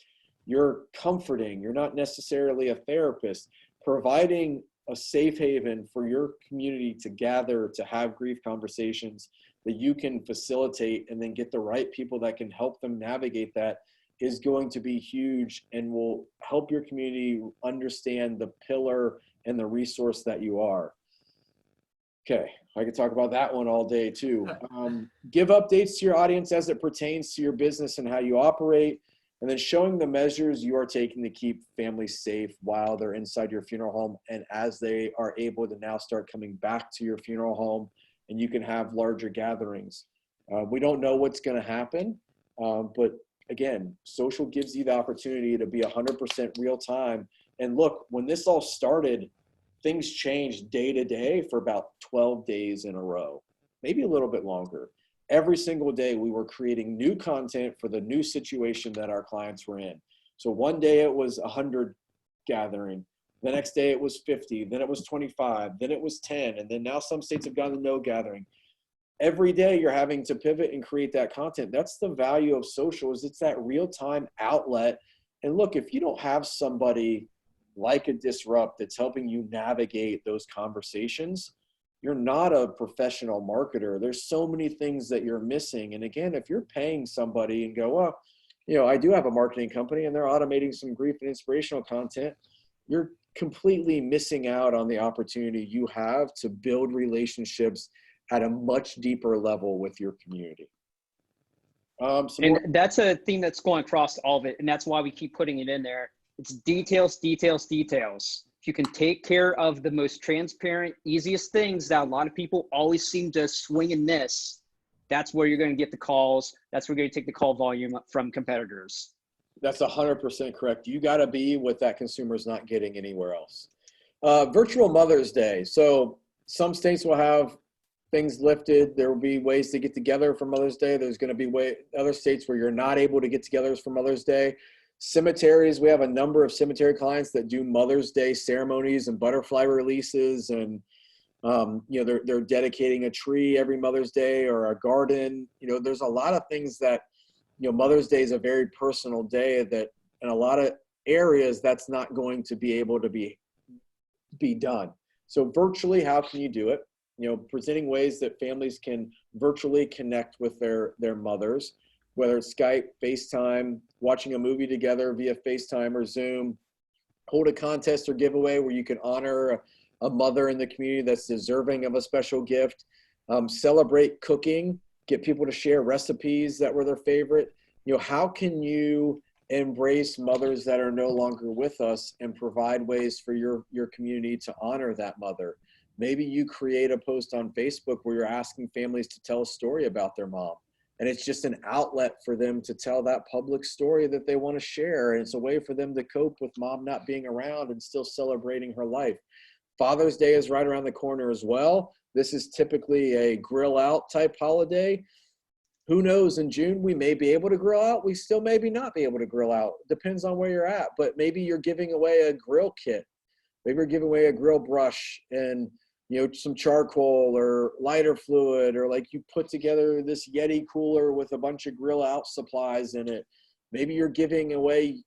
You're comforting. You're not necessarily a therapist. Providing a safe haven for your community to gather, to have grief conversations that you can facilitate and then get the right people that can help them navigate that is going to be huge, and will help your community understand the pillar and the resource that you are. Okay, I could talk about that one all day too. Give updates to your audience as it pertains to your business and how you operate, and then showing the measures you are taking to keep families safe while they're inside your funeral home, and as they are able to now start coming back to your funeral home and you can have larger gatherings. We don't know what's going to happen, but again, social gives you the opportunity to be 100% real time. And look, when this all started, things changed day to day for about 12 days in a row, maybe a little bit longer. Every single day we were creating new content for the new situation that our clients were in. So one day it was 100 gathering. The next day it was 50, then it was 25, then it was 10, and then now some states have gone to no gathering. Every day you're having to pivot and create that content. That's the value of social, is it's that real-time outlet. And look, if you don't have somebody like a Disrupt that's helping you navigate those conversations, you're not a professional marketer. There's so many things that you're missing. And again, if you're paying somebody and go, well, you know, I do have a marketing company and they're automating some grief and inspirational content, you're completely missing out on the opportunity you have to build relationships at a much deeper level with your community. And that's a theme that's going across all of it. And that's why we keep putting it in there. It's details, details, details. If you can take care of the most transparent, easiest things that a lot of people always seem to swing and miss, that's where you're going to get the calls. That's where you're going to take the call volume from competitors. That's 100% correct. You got to be what that consumer is not getting anywhere else. Virtual Mother's Day. So some states will have things lifted. There will be ways to get together for Mother's Day. There's going to be other states where you're not able to get together for Mother's Day. Cemeteries, we have a number of cemetery clients that do Mother's Day ceremonies and butterfly releases, and you know, they're dedicating a tree every Mother's Day or a garden. You know, there's a lot of things that, you know, Mother's Day is a very personal day that in a lot of areas that's not going to be able to be done. So virtually, how can you do it? You know, presenting ways that families can virtually connect with their mothers, whether it's Skype, FaceTime, watching a movie together via FaceTime or Zoom, hold a contest or giveaway where you can honor a mother in the community that's deserving of a special gift, celebrate cooking, get people to share recipes that were their favorite. You know, how can you embrace mothers that are no longer with us and provide ways for your community to honor that mother? Maybe you create a post on Facebook where you're asking families to tell a story about their mom. And it's just an outlet for them to tell that public story that they want to share. And it's a way for them to cope with mom not being around and still celebrating her life. Father's Day is right around the corner as well. This is typically a grill out type holiday. Who knows, in June, we may be able to grill out. We still maybe not be able to grill out. Depends on where you're at. But maybe you're giving away a grill kit. Maybe you're giving away a grill brush and, you know, some charcoal or lighter fluid, or like you put together this Yeti cooler with a bunch of grill out supplies in it. Maybe you're giving away,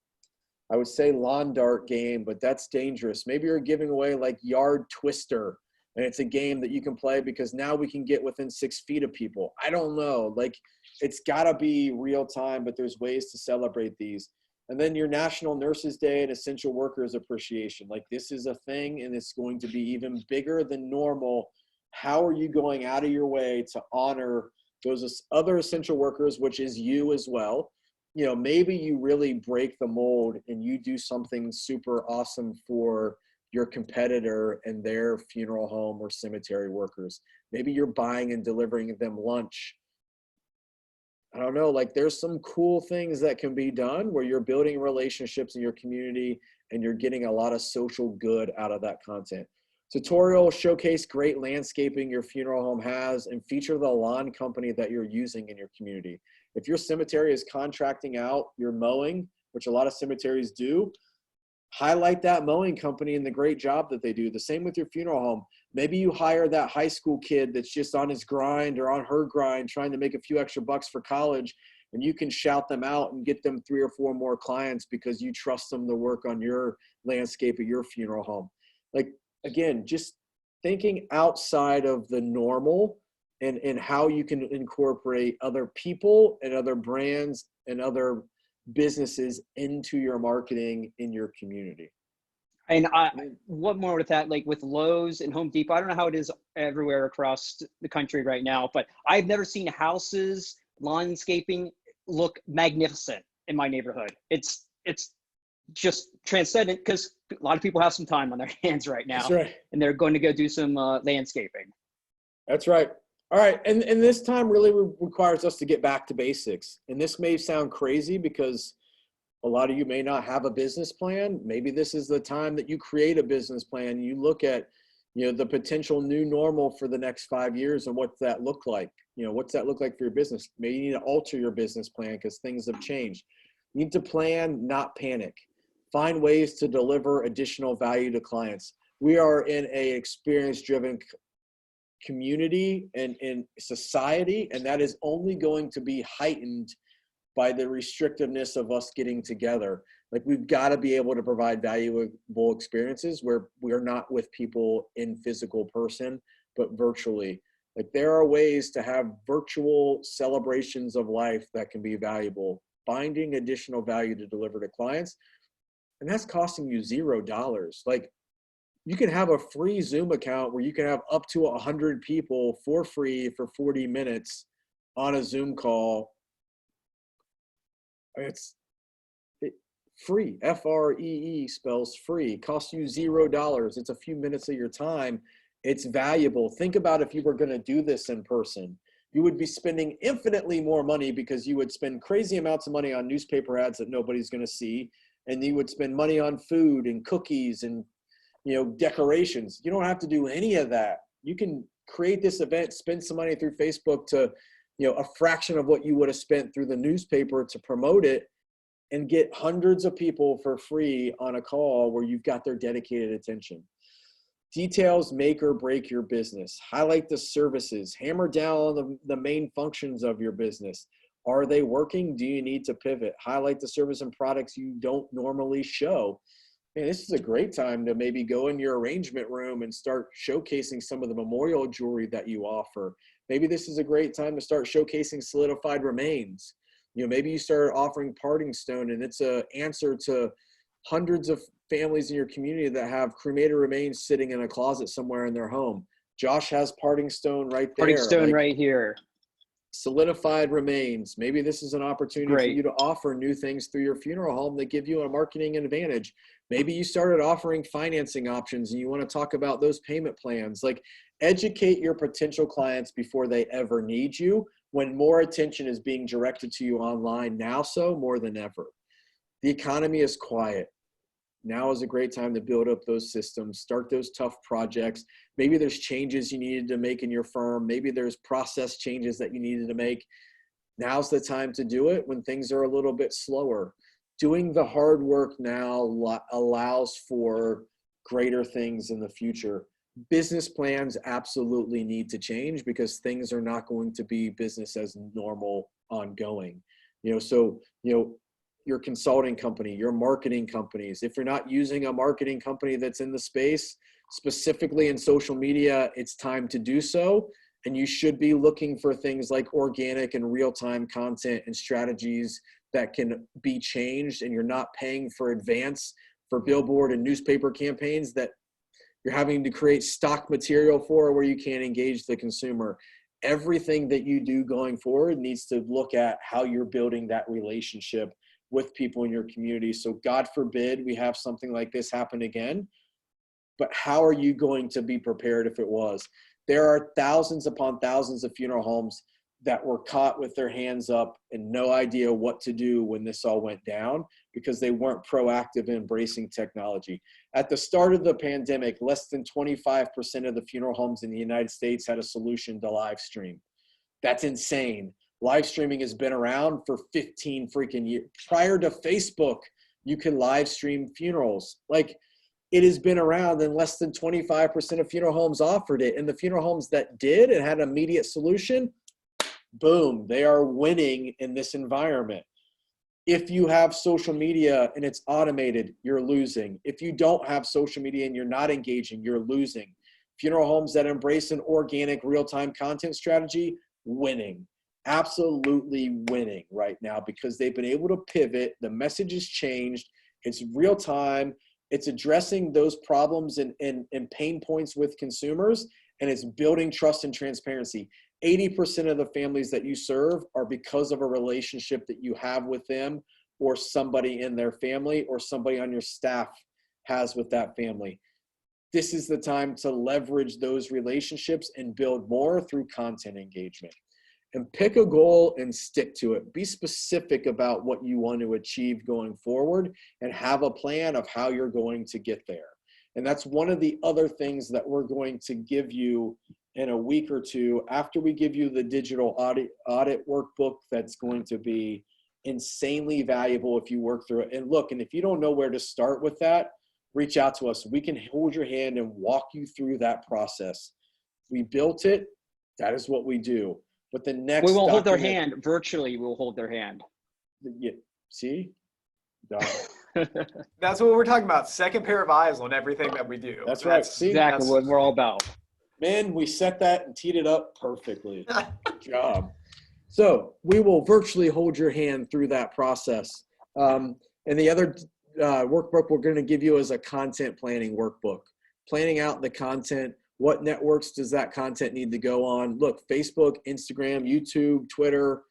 I would say lawn dart game, but that's dangerous. Maybe you're giving away like Yard Twister, and it's a game that you can play because now we can get within 6 feet of people. I don't know, like it's gotta be real time, but there's ways to celebrate these. And then your National Nurses Day and Essential Workers Appreciation. Like this is a thing and it's going to be even bigger than normal. How are you going out of your way to honor those other essential workers, which is you as well? You know, maybe you really break the mold and you do something super awesome for your competitor and their funeral home or cemetery workers. Maybe you're buying and delivering them lunch. I don't know, like there's some cool things that can be done where you're building relationships in your community and you're getting a lot of social good out of that content. Tutorial, showcase great landscaping your funeral home has and feature the lawn company that you're using in your community. If your cemetery is contracting out your mowing, which a lot of cemeteries do, highlight that mowing company and the great job that they do. The same with your funeral home. Maybe you hire that high school kid that's just on his grind or on her grind, trying to make a few extra bucks for college, and you can shout them out and get them 3 or 4 more clients because you trust them to work on your landscape at your funeral home. Like, again, just thinking outside of the normal and how you can incorporate other people and other brands and other businesses into your marketing in your community. And one more with that, like with Lowe's and Home Depot, I don't know how it is everywhere across the country right now, but I've never seen houses, landscaping look magnificent in my neighborhood. It's just transcendent because a lot of people have some time on their hands right now. That's right. And they're going to go do some landscaping. That's right. All right. And this time really requires us to get back to basics. And this may sound crazy because a lot of you may not have a business plan. Maybe this is the time that you create a business plan. You look at, the potential new normal for the next 5 years and what's that look like? What's that look like for your business? Maybe you need to alter your business plan because things have changed. You need to plan, not panic. Find ways to deliver additional value to clients. We are in a experience-driven community and in society, and that is only going to be heightened by the restrictiveness of us getting together. Like, we've got to be able to provide valuable experiences where we're not with people in physical person, but virtually. Like, there are ways to have virtual celebrations of life that can be valuable, finding additional value to deliver to clients. And that's costing you $0. Like, you can have a free Zoom account where you can have up to 100 people for free for 40 minutes on a Zoom call. It's free. Free spells free. Costs you $0. It's a few minutes of your time. It's valuable. Think about if you were going to do this in person. You would be spending infinitely more money because you would spend crazy amounts of money on newspaper ads that nobody's going to see. And you would spend money on food and cookies and, decorations. You don't have to do any of that. You can create this event, spend some money through Facebook to, a fraction of what you would have spent through the newspaper to promote it, and get hundreds of people for free on a call where you've got their dedicated attention. Details make or break your business. Highlight the services. Hammer down on the main functions of your business. Are they working? Do you need to pivot? Highlight the service and products you don't normally show. Man, this is a great time to maybe go in your arrangement room and start showcasing some of the memorial jewelry that you offer. Maybe this is a great time to start showcasing solidified remains. Maybe you start offering parting stone, and it's an answer to hundreds of families in your community that have cremated remains sitting in a closet somewhere in their home. Josh has parting stone right there. Parting stone right here. Solidified remains. Maybe this is an opportunity Great. for you to offer new things through your funeral home that give you a marketing advantage. Maybe you started offering financing options and you want to talk about those payment plans. Like, educate your potential clients before they ever need you, when more attention is being directed to you online now, so more than ever. The economy is quiet. Now is a great time to build up those systems, start those tough projects. Maybe there's changes you needed to make in your firm. Maybe there's process changes that you needed to make. Now's the time to do it when things are a little bit slower. Doing the hard work now allows for greater things in the future. Business plans absolutely need to change because things are not going to be business as normal ongoing. Your consulting company, your marketing companies, if you're not using a marketing company that's in the space, specifically in social media, it's time to do so. And you should be looking for things like organic and real-time content and strategies that can be changed, and you're not paying for advance for billboard and newspaper campaigns that you're having to create stock material for where you can't engage the consumer. Everything that you do going forward needs to look at how you're building that relationship with people in your community. So God forbid we have something like this happen again, but how are you going to be prepared if it was? There are thousands upon thousands of funeral homes that were caught with their hands up and no idea what to do when this all went down because they weren't proactive in embracing technology. At the start of the pandemic, less than 25% of the funeral homes in the United States had a solution to live stream. That's insane. Live streaming has been around for 15 freaking years. Prior to Facebook, you can live stream funerals. Like, it has been around, and less than 25% of funeral homes offered it. And the funeral homes that did and had an immediate solution, boom, they are winning in this environment. If you have social media and it's automated, you're losing. If you don't have social media and you're not engaging, you're losing. Funeral homes that embrace an organic real-time content strategy, winning. Absolutely winning right now because they've been able to pivot. The message has changed. It's real time. It's addressing those problems and pain points with consumers, and it's building trust and transparency. 80% of the families that you serve are because of a relationship that you have with them or somebody in their family or somebody on your staff has with that family. this is the time to leverage those relationships and build more through content engagement. And pick a goal and stick to it. Be specific about what you want to achieve going forward and have a plan of how you're going to get there. And that's one of the other things that we're going to give you in a week or two after we give you the digital audit workbook that's going to be insanely valuable if you work through it. And look, and if you don't know where to start with that, reach out to us. We can hold your hand and walk you through that process. We built it. That is what we do. But the next we won't hold their hand virtually. We'll hold their hand. Yeah, see? That's what we're talking about. Second pair of eyes on everything that we do. That's right. See? Exactly what we're all about. Man, we set that and teed it up perfectly. Good job. So we will virtually hold your hand through that process. And the other workbook we're going to give you is a content planning workbook. Planning out the content. What networks does that content need to go on? Look, Facebook, Instagram, YouTube, Twitter,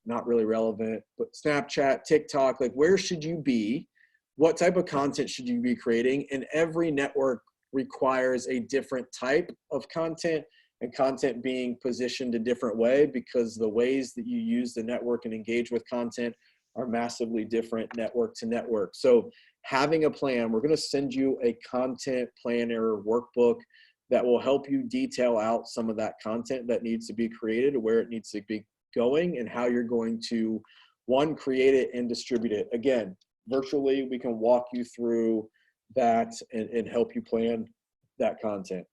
not really relevant, but Snapchat, TikTok, like where should you be? What type of content should you be creating? And every network requires a different type of content, and content being positioned a different way because the ways that you use the network and engage with content are massively different network to network. So having a plan, we're going to send you a content planner workbook that will help you detail out some of that content that needs to be created, where it needs to be going, and how you're going to, one, create it and distribute it. Again, virtually, we can walk you through that and help you plan that content.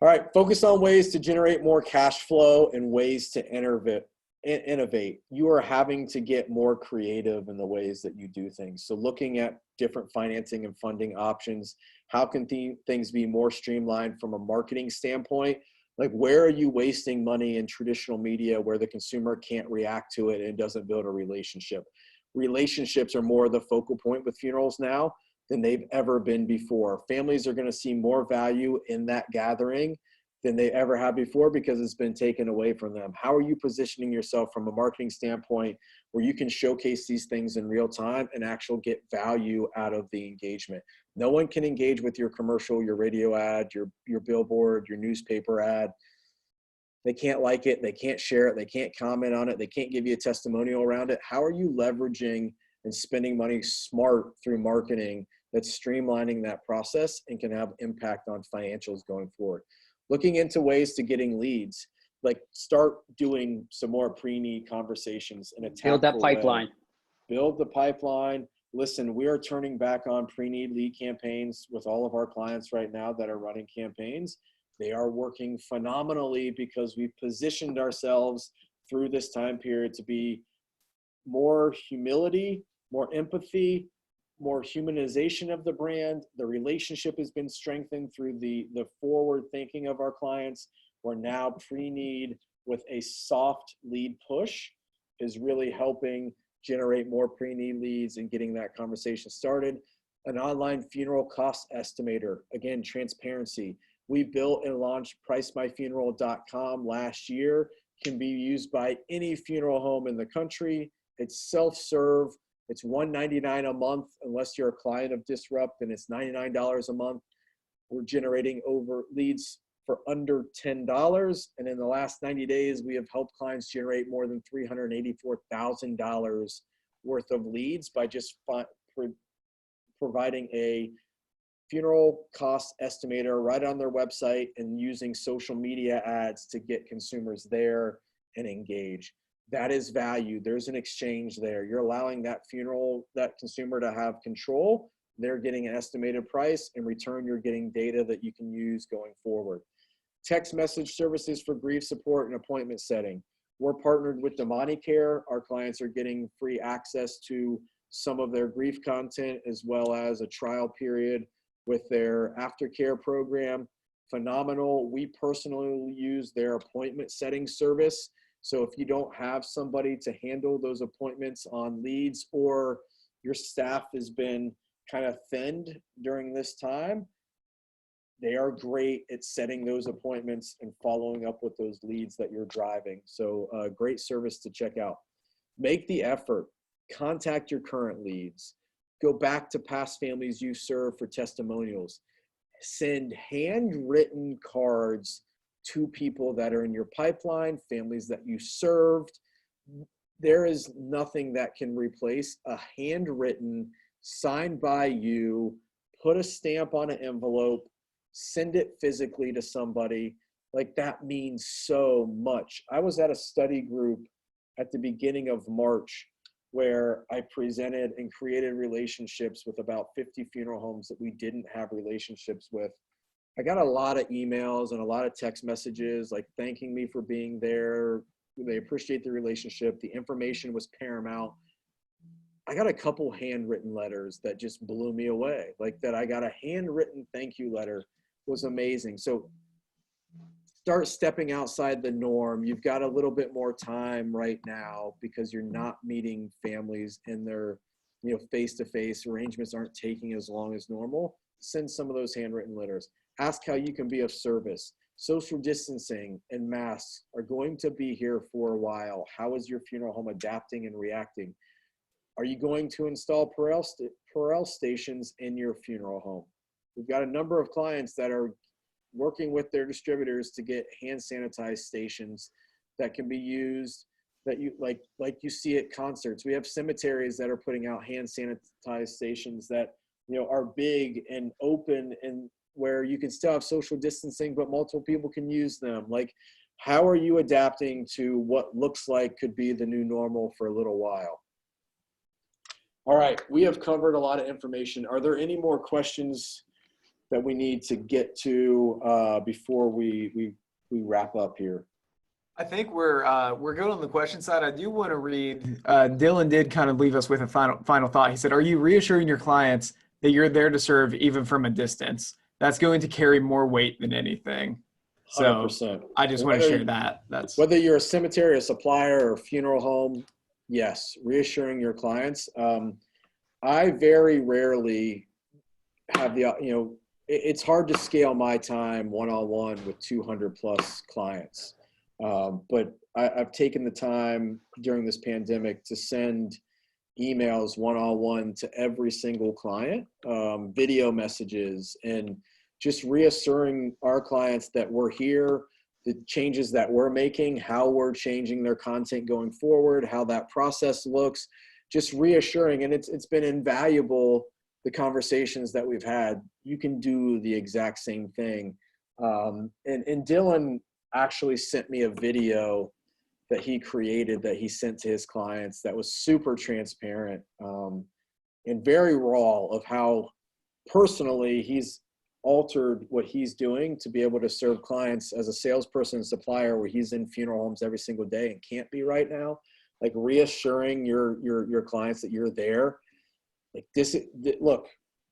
All right, focus on ways to generate more cash flow and ways to innovate. You are having to get more creative in the ways that you do things. So looking at different financing and funding options, how can things be more streamlined from a marketing standpoint? Like where are you wasting money in traditional media where the consumer can't react to it and doesn't build a relationship? Relationships are more the focal point with funerals now than they've ever been before. Families are going to see more value in that gathering than they ever have before because it's been taken away from them. How are you positioning yourself from a marketing standpoint where you can showcase these things in real time and actually get value out of the engagement? No one can engage with your commercial, your radio ad, your billboard, your newspaper ad. They can't like it, they can't share it, they can't comment on it, they can't give you a testimonial around it. How are you leveraging and spending money smart through marketing that's streamlining that process and can have impact on financials going forward? Looking into ways to getting leads, like start doing some more pre-need conversations in a tactful Build that pipeline. way. Build the pipeline. Listen, we are turning back on pre-need lead campaigns with all of our clients right now that are running campaigns. They are working phenomenally because we've positioned ourselves through this time period to be more humility, more empathy, more humanization of the brand. The relationship has been strengthened through the forward thinking of our clients. We're now pre-need with a soft lead push is really helping generate more pre-need leads and getting that conversation started. An online funeral cost estimator, again, transparency. We built and launched pricemyfuneral.com last year. Can be used by any funeral home in the country. It's self-serve. It's $199 a month unless you're a client of Disrupt, and it's $99 a month. We're generating over leads for under $10. And in the last 90 days, we have helped clients generate more than $384,000 worth of leads by just providing a funeral cost estimator right on their website and using social media ads to get consumers there and engage. That is value. There's an exchange there. You're allowing that consumer to have control. They're getting an estimated price. In return, you're getting data that you can use going forward. Text message services for grief support and appointment setting. We're partnered with DemoniCare. Our clients are getting free access to some of their grief content as well as a trial period with their aftercare program. Phenomenal. We personally use their appointment setting service. So if you don't have somebody to handle those appointments on leads, or your staff has been kind of thinned during this time, they are great at setting those appointments and following up with those leads that you're driving. So great service to check out. Make the effort. Contact your current leads. Go back to past families you serve for testimonials. send handwritten cards to people that are in your pipeline, families that you served. There is nothing that can replace a handwritten, signed by you, put a stamp on an envelope, send it physically to somebody. Like, that means so much. I was at a study group at the beginning of March where I presented and created relationships with about 50 funeral homes that we didn't have relationships with. I got a lot of emails and a lot of text messages like thanking me for being there. They appreciate the relationship. The information was paramount. I got a couple handwritten letters that just blew me away. Like, that I got a handwritten thank you letter was amazing. So start stepping outside the norm. You've got a little bit more time right now because you're not meeting families in their, face-to-face. Arrangements aren't taking as long as normal. Send some of those handwritten letters. Ask how you can be of service. Social distancing and masks are going to be here for a while. How is your funeral home adapting and reacting? Are you going to install Perel stations in your funeral home? We've got a number of clients that are working with their distributors to get hand sanitized stations that can be used, that you like you see at concerts. We have cemeteries that are putting out hand sanitized stations that are big and open, and where you can still have social distancing but multiple people can use them. Like, how are you adapting to what looks like could be the new normal for a little while? All right, we have covered a lot of information. Are there any more questions that we need to get to before we wrap up here? I think we're good on the question side. I do want to read. Dylan did kind of leave us with a final thought. He said, "Are you reassuring your clients that you're there to serve even from a distance? That's going to carry more weight than anything." So 100%. I just want to share that. That's whether you're a cemetery, a supplier, or a funeral home. Yes, reassuring your clients. I very rarely have it's hard to scale my time one-on-one with 200 plus clients. But I've taken the time during this pandemic to send emails one-on-one to every single client, video messages, and just reassuring our clients that we're here, the changes that we're making, how we're changing their content going forward, how that process looks, just reassuring. And it's been invaluable, the conversations that we've had. You can do the exact same thing. And Dylan actually sent me a video that he created that he sent to his clients that was super transparent and very raw of how personally he's altered what he's doing to be able to serve clients as a salesperson and supplier, where he's in funeral homes every single day and can't be right now. Like, reassuring your clients that you're there. Like, look,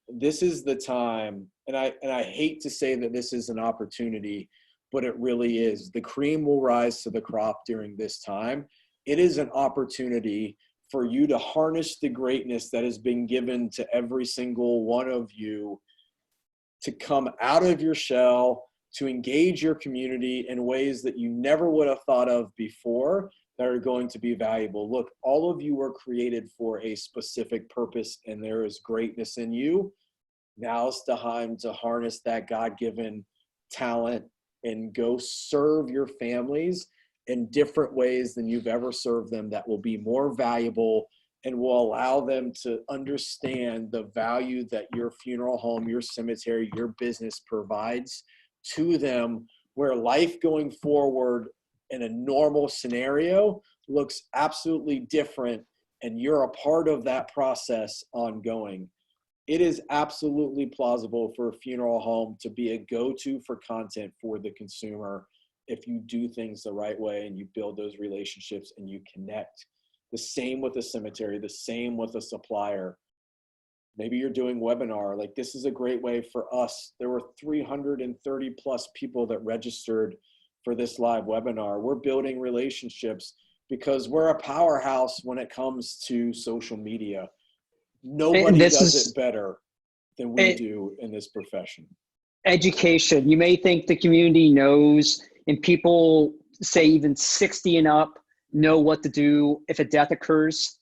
this is the time, and I hate to say that this is an opportunity, but it really is. The cream will rise to the crop during this time. It is an opportunity for you to harness the greatness that has been given to every single one of you, to come out of your shell, to engage your community in ways that you never would have thought of before, that are going to be valuable. Look, all of you were created for a specific purpose, and there is greatness in you. Now's the time to harness that God-given talent and go serve your families in different ways than you've ever served them, that will be more valuable and will allow them to understand the value that your funeral home, your cemetery, your business provides to them, where life going forward in a normal scenario looks absolutely different, and you're a part of that process ongoing. It is absolutely plausible for a funeral home to be a go-to for content for the consumer if you do things the right way and you build those relationships and you connect. The same with a cemetery, the same with a supplier. Maybe you're doing webinar. Like, this is a great way for us. There were 330 plus people that registered for this live webinar. We're building relationships because we're a powerhouse when it comes to social media. Nobody does it better than we do in this profession. Education. You may think the community knows, and people say even 60 and up know what to do if a death occurs.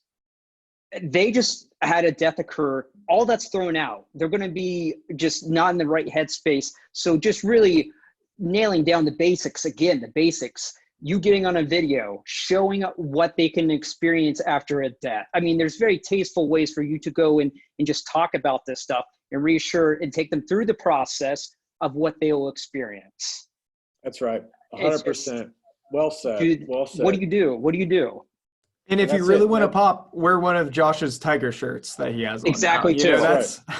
they just had a death occur. All that's thrown out. They're going to be just not in the right headspace. So just really nailing down the basics. Again, the basics. You getting on a video, showing what they can experience after a death. I mean, there's very tasteful ways for you to go and just talk about this stuff and reassure and take them through the process of what they will experience. That's right. 100%. Well said. Dude, well said. What do you do? What do you do? And if you really want to pop, wear one of Josh's tiger shirts that he has on. Exactly. Now. You know, that's right.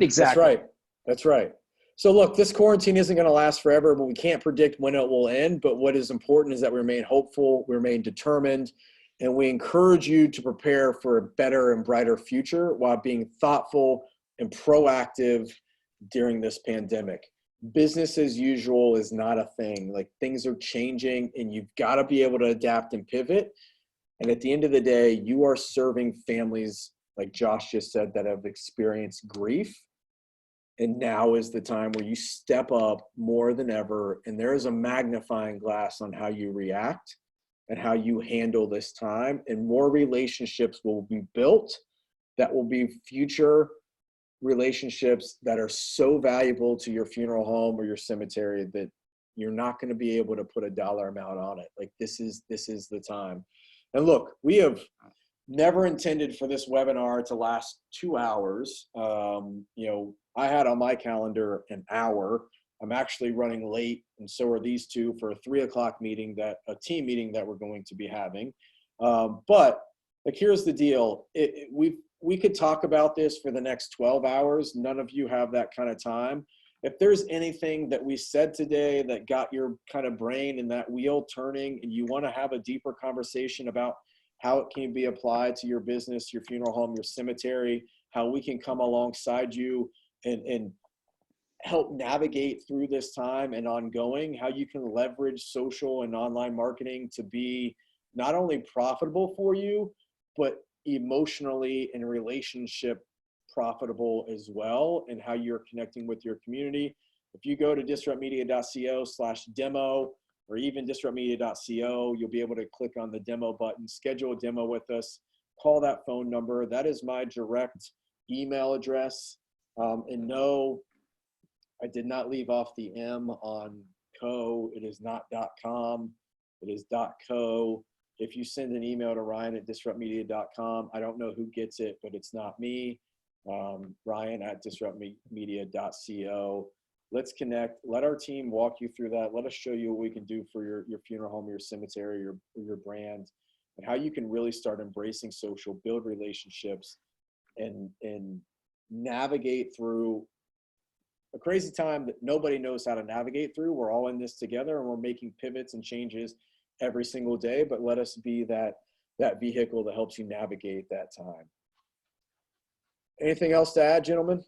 Exactly. That's right. That's right. So look, this quarantine isn't going to last forever, but we can't predict when it will end. But what is important is that we remain hopeful, we remain determined, and we encourage you to prepare for a better and brighter future while being thoughtful and proactive during this pandemic. Business as usual is not a thing. Like, things are changing, and you've got to be able to adapt and pivot. And at the end of the day, you are serving families, like Josh just said, that have experienced grief. And now is the time where you step up more than ever. And there is a magnifying glass on how you react and how you handle this time. And more relationships will be built that will be future relationships that are so valuable to your funeral home or your cemetery that you're not going to be able to put a dollar amount on it. Like, this is the time. And look, we have never intended for this webinar to last 2 hours. I had on my calendar an hour. I'm actually running late, and so are these two, for a 3 o'clock meeting, a team meeting that we're going to be having. But like, here's the deal. We could talk about this for the next 12 hours. None of you have that kind of time. If there's anything that we said today that got your kind of brain and that wheel turning, and you want to have a deeper conversation about how it can be applied to your business, your funeral home, your cemetery, how we can come alongside you and help navigate through this time and ongoing, how you can leverage social and online marketing to be not only profitable for you, but emotionally and relationship profitable as well, and how you're connecting with your community. If you go to disruptmedia.co/demo or even disruptmedia.co, you'll be able to click on the demo button, schedule a demo with us, call that phone number. That is my direct email address. And no, I did not leave off the M on co. It is not .com. It is .co. If you send an email to Ryan@disruptmedia.com, I don't know who gets it, but it's not me. Ryan@disruptmedia.co. Let's connect. Let our team walk you through that. Let us show you what we can do for your funeral home, your cemetery, your brand, and how you can really start embracing social, build relationships, and navigate through a crazy time that nobody knows how to navigate through. We're all in this together, and we're making pivots and changes every single day, but let us be that vehicle that helps you navigate that time. Anything else to add, gentlemen?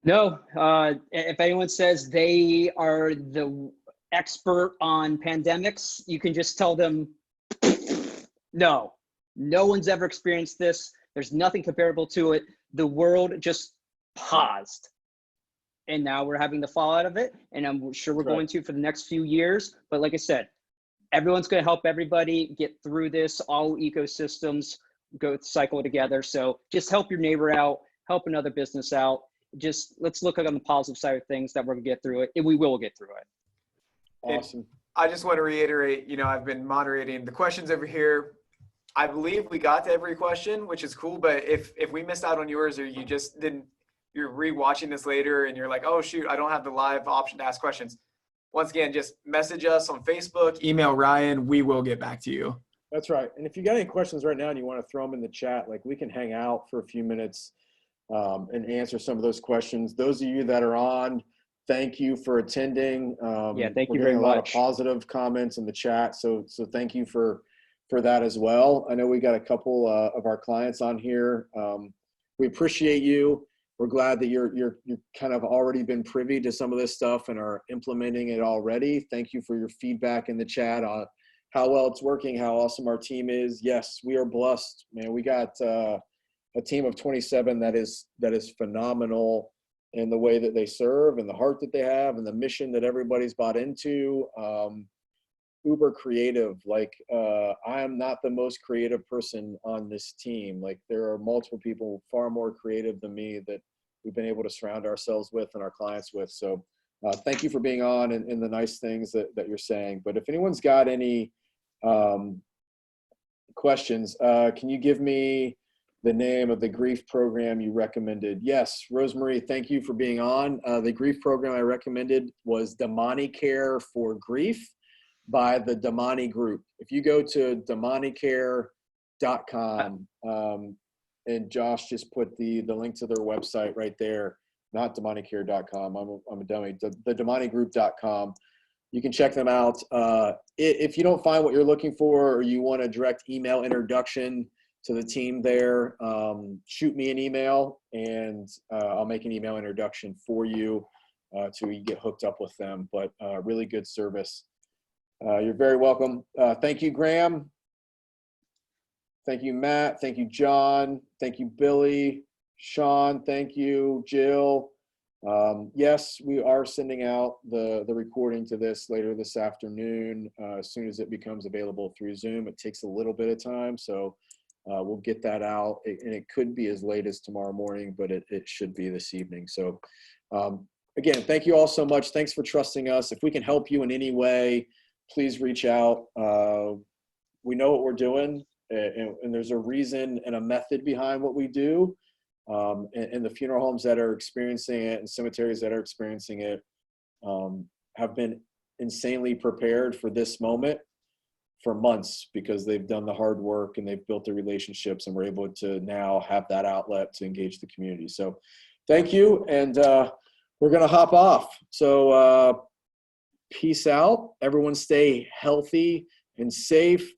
No. If anyone says they are the expert on pandemics, you can just tell them, no one's ever experienced this. There's nothing comparable to it. The world just paused. And now we're having the fallout of it. And I'm sure we're going to for the next few years. But like I said, everyone's going to help everybody get through this. All ecosystems go cycle together. So just help your neighbor out, help another business out. Just let's look on the positive side of things, that we're going to get through it, and we will get through it. Awesome. I just want to reiterate, I've been moderating the questions over here. I believe we got to every question, which is cool. But if we missed out on yours, or you just didn't, you're rewatching this later and you're like, oh shoot, I don't have the live option to ask questions. Once again, just message us on Facebook, email Ryan. We will get back to you. That's right. And if you got any questions right now and you want to throw them in the chat, like, we can hang out for a few minutes and answer some of those questions. Those of you that are on, thank you for attending. Thank you very much. A lot of positive comments in the chat. So thank you for that as well. I know we got a couple of our clients on here. We appreciate you. We're glad that you're kind of already been privy to some of this stuff and are implementing it already. Thank you for your feedback in the chat on how well it's working, how awesome our team is. Yes, we are blessed, man. We got a team of 27 that is phenomenal in the way that they serve and the heart that they have and the mission that everybody's bought into. uber creative. Like, I am not the most creative person on this team. Like, there are multiple people far more creative than me that we've been able to surround ourselves with and our clients with. So thank you for being on and the nice things that you're saying. But if anyone's got any questions, can you give me the name of the grief program you recommended? Yes, Rosemary, thank you for being on. The grief program I recommended was Damani Care for Grief by the Damani Group. If you go to damanicare.com, and Josh just put the link to their website right there, not damanicare.com, I'm a dummy, the damanigroup.com. You can check them out. If you don't find what you're looking for, or you want a direct email introduction to the team there, shoot me an email, and I'll make an email introduction for you to get hooked up with them. But really good service. You're very welcome. Thank you, Graham. Thank you, Matt. Thank you, John. Thank you, Billy. Sean, thank you. Jill. Yes, we are sending out the recording to this later this afternoon, as soon as it becomes available through Zoom. It takes a little bit of time, so we'll get that out. And it could be as late as tomorrow morning, but it should be this evening. So again, thank you all so much. Thanks for trusting us. If we can help you in any way, please reach out. We know what we're doing, and there's a reason and a method behind what we do. And the funeral homes that are experiencing it and cemeteries that are experiencing it have been insanely prepared for this moment for months, because they've done the hard work and they've built the relationships, and we're able to now have that outlet to engage the community. So thank you. And we're going to hop off. So peace out. Everyone stay healthy and safe.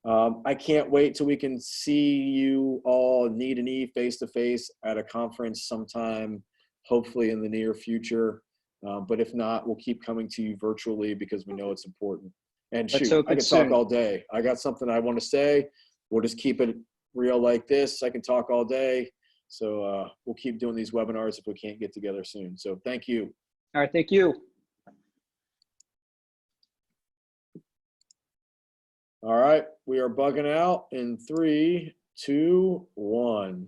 I can't wait till we can see you all knee to knee, face to face at a conference sometime, hopefully in the near future. But if not, we'll keep coming to you virtually, because we know it's important. And shoot, I can talk all day. I got something I want to say. We'll just keep it real like this. I can talk all day. So we'll keep doing these webinars if we can't get together soon. So thank you. All right, thank you. All right, we are bugging out in 3, 2, 1.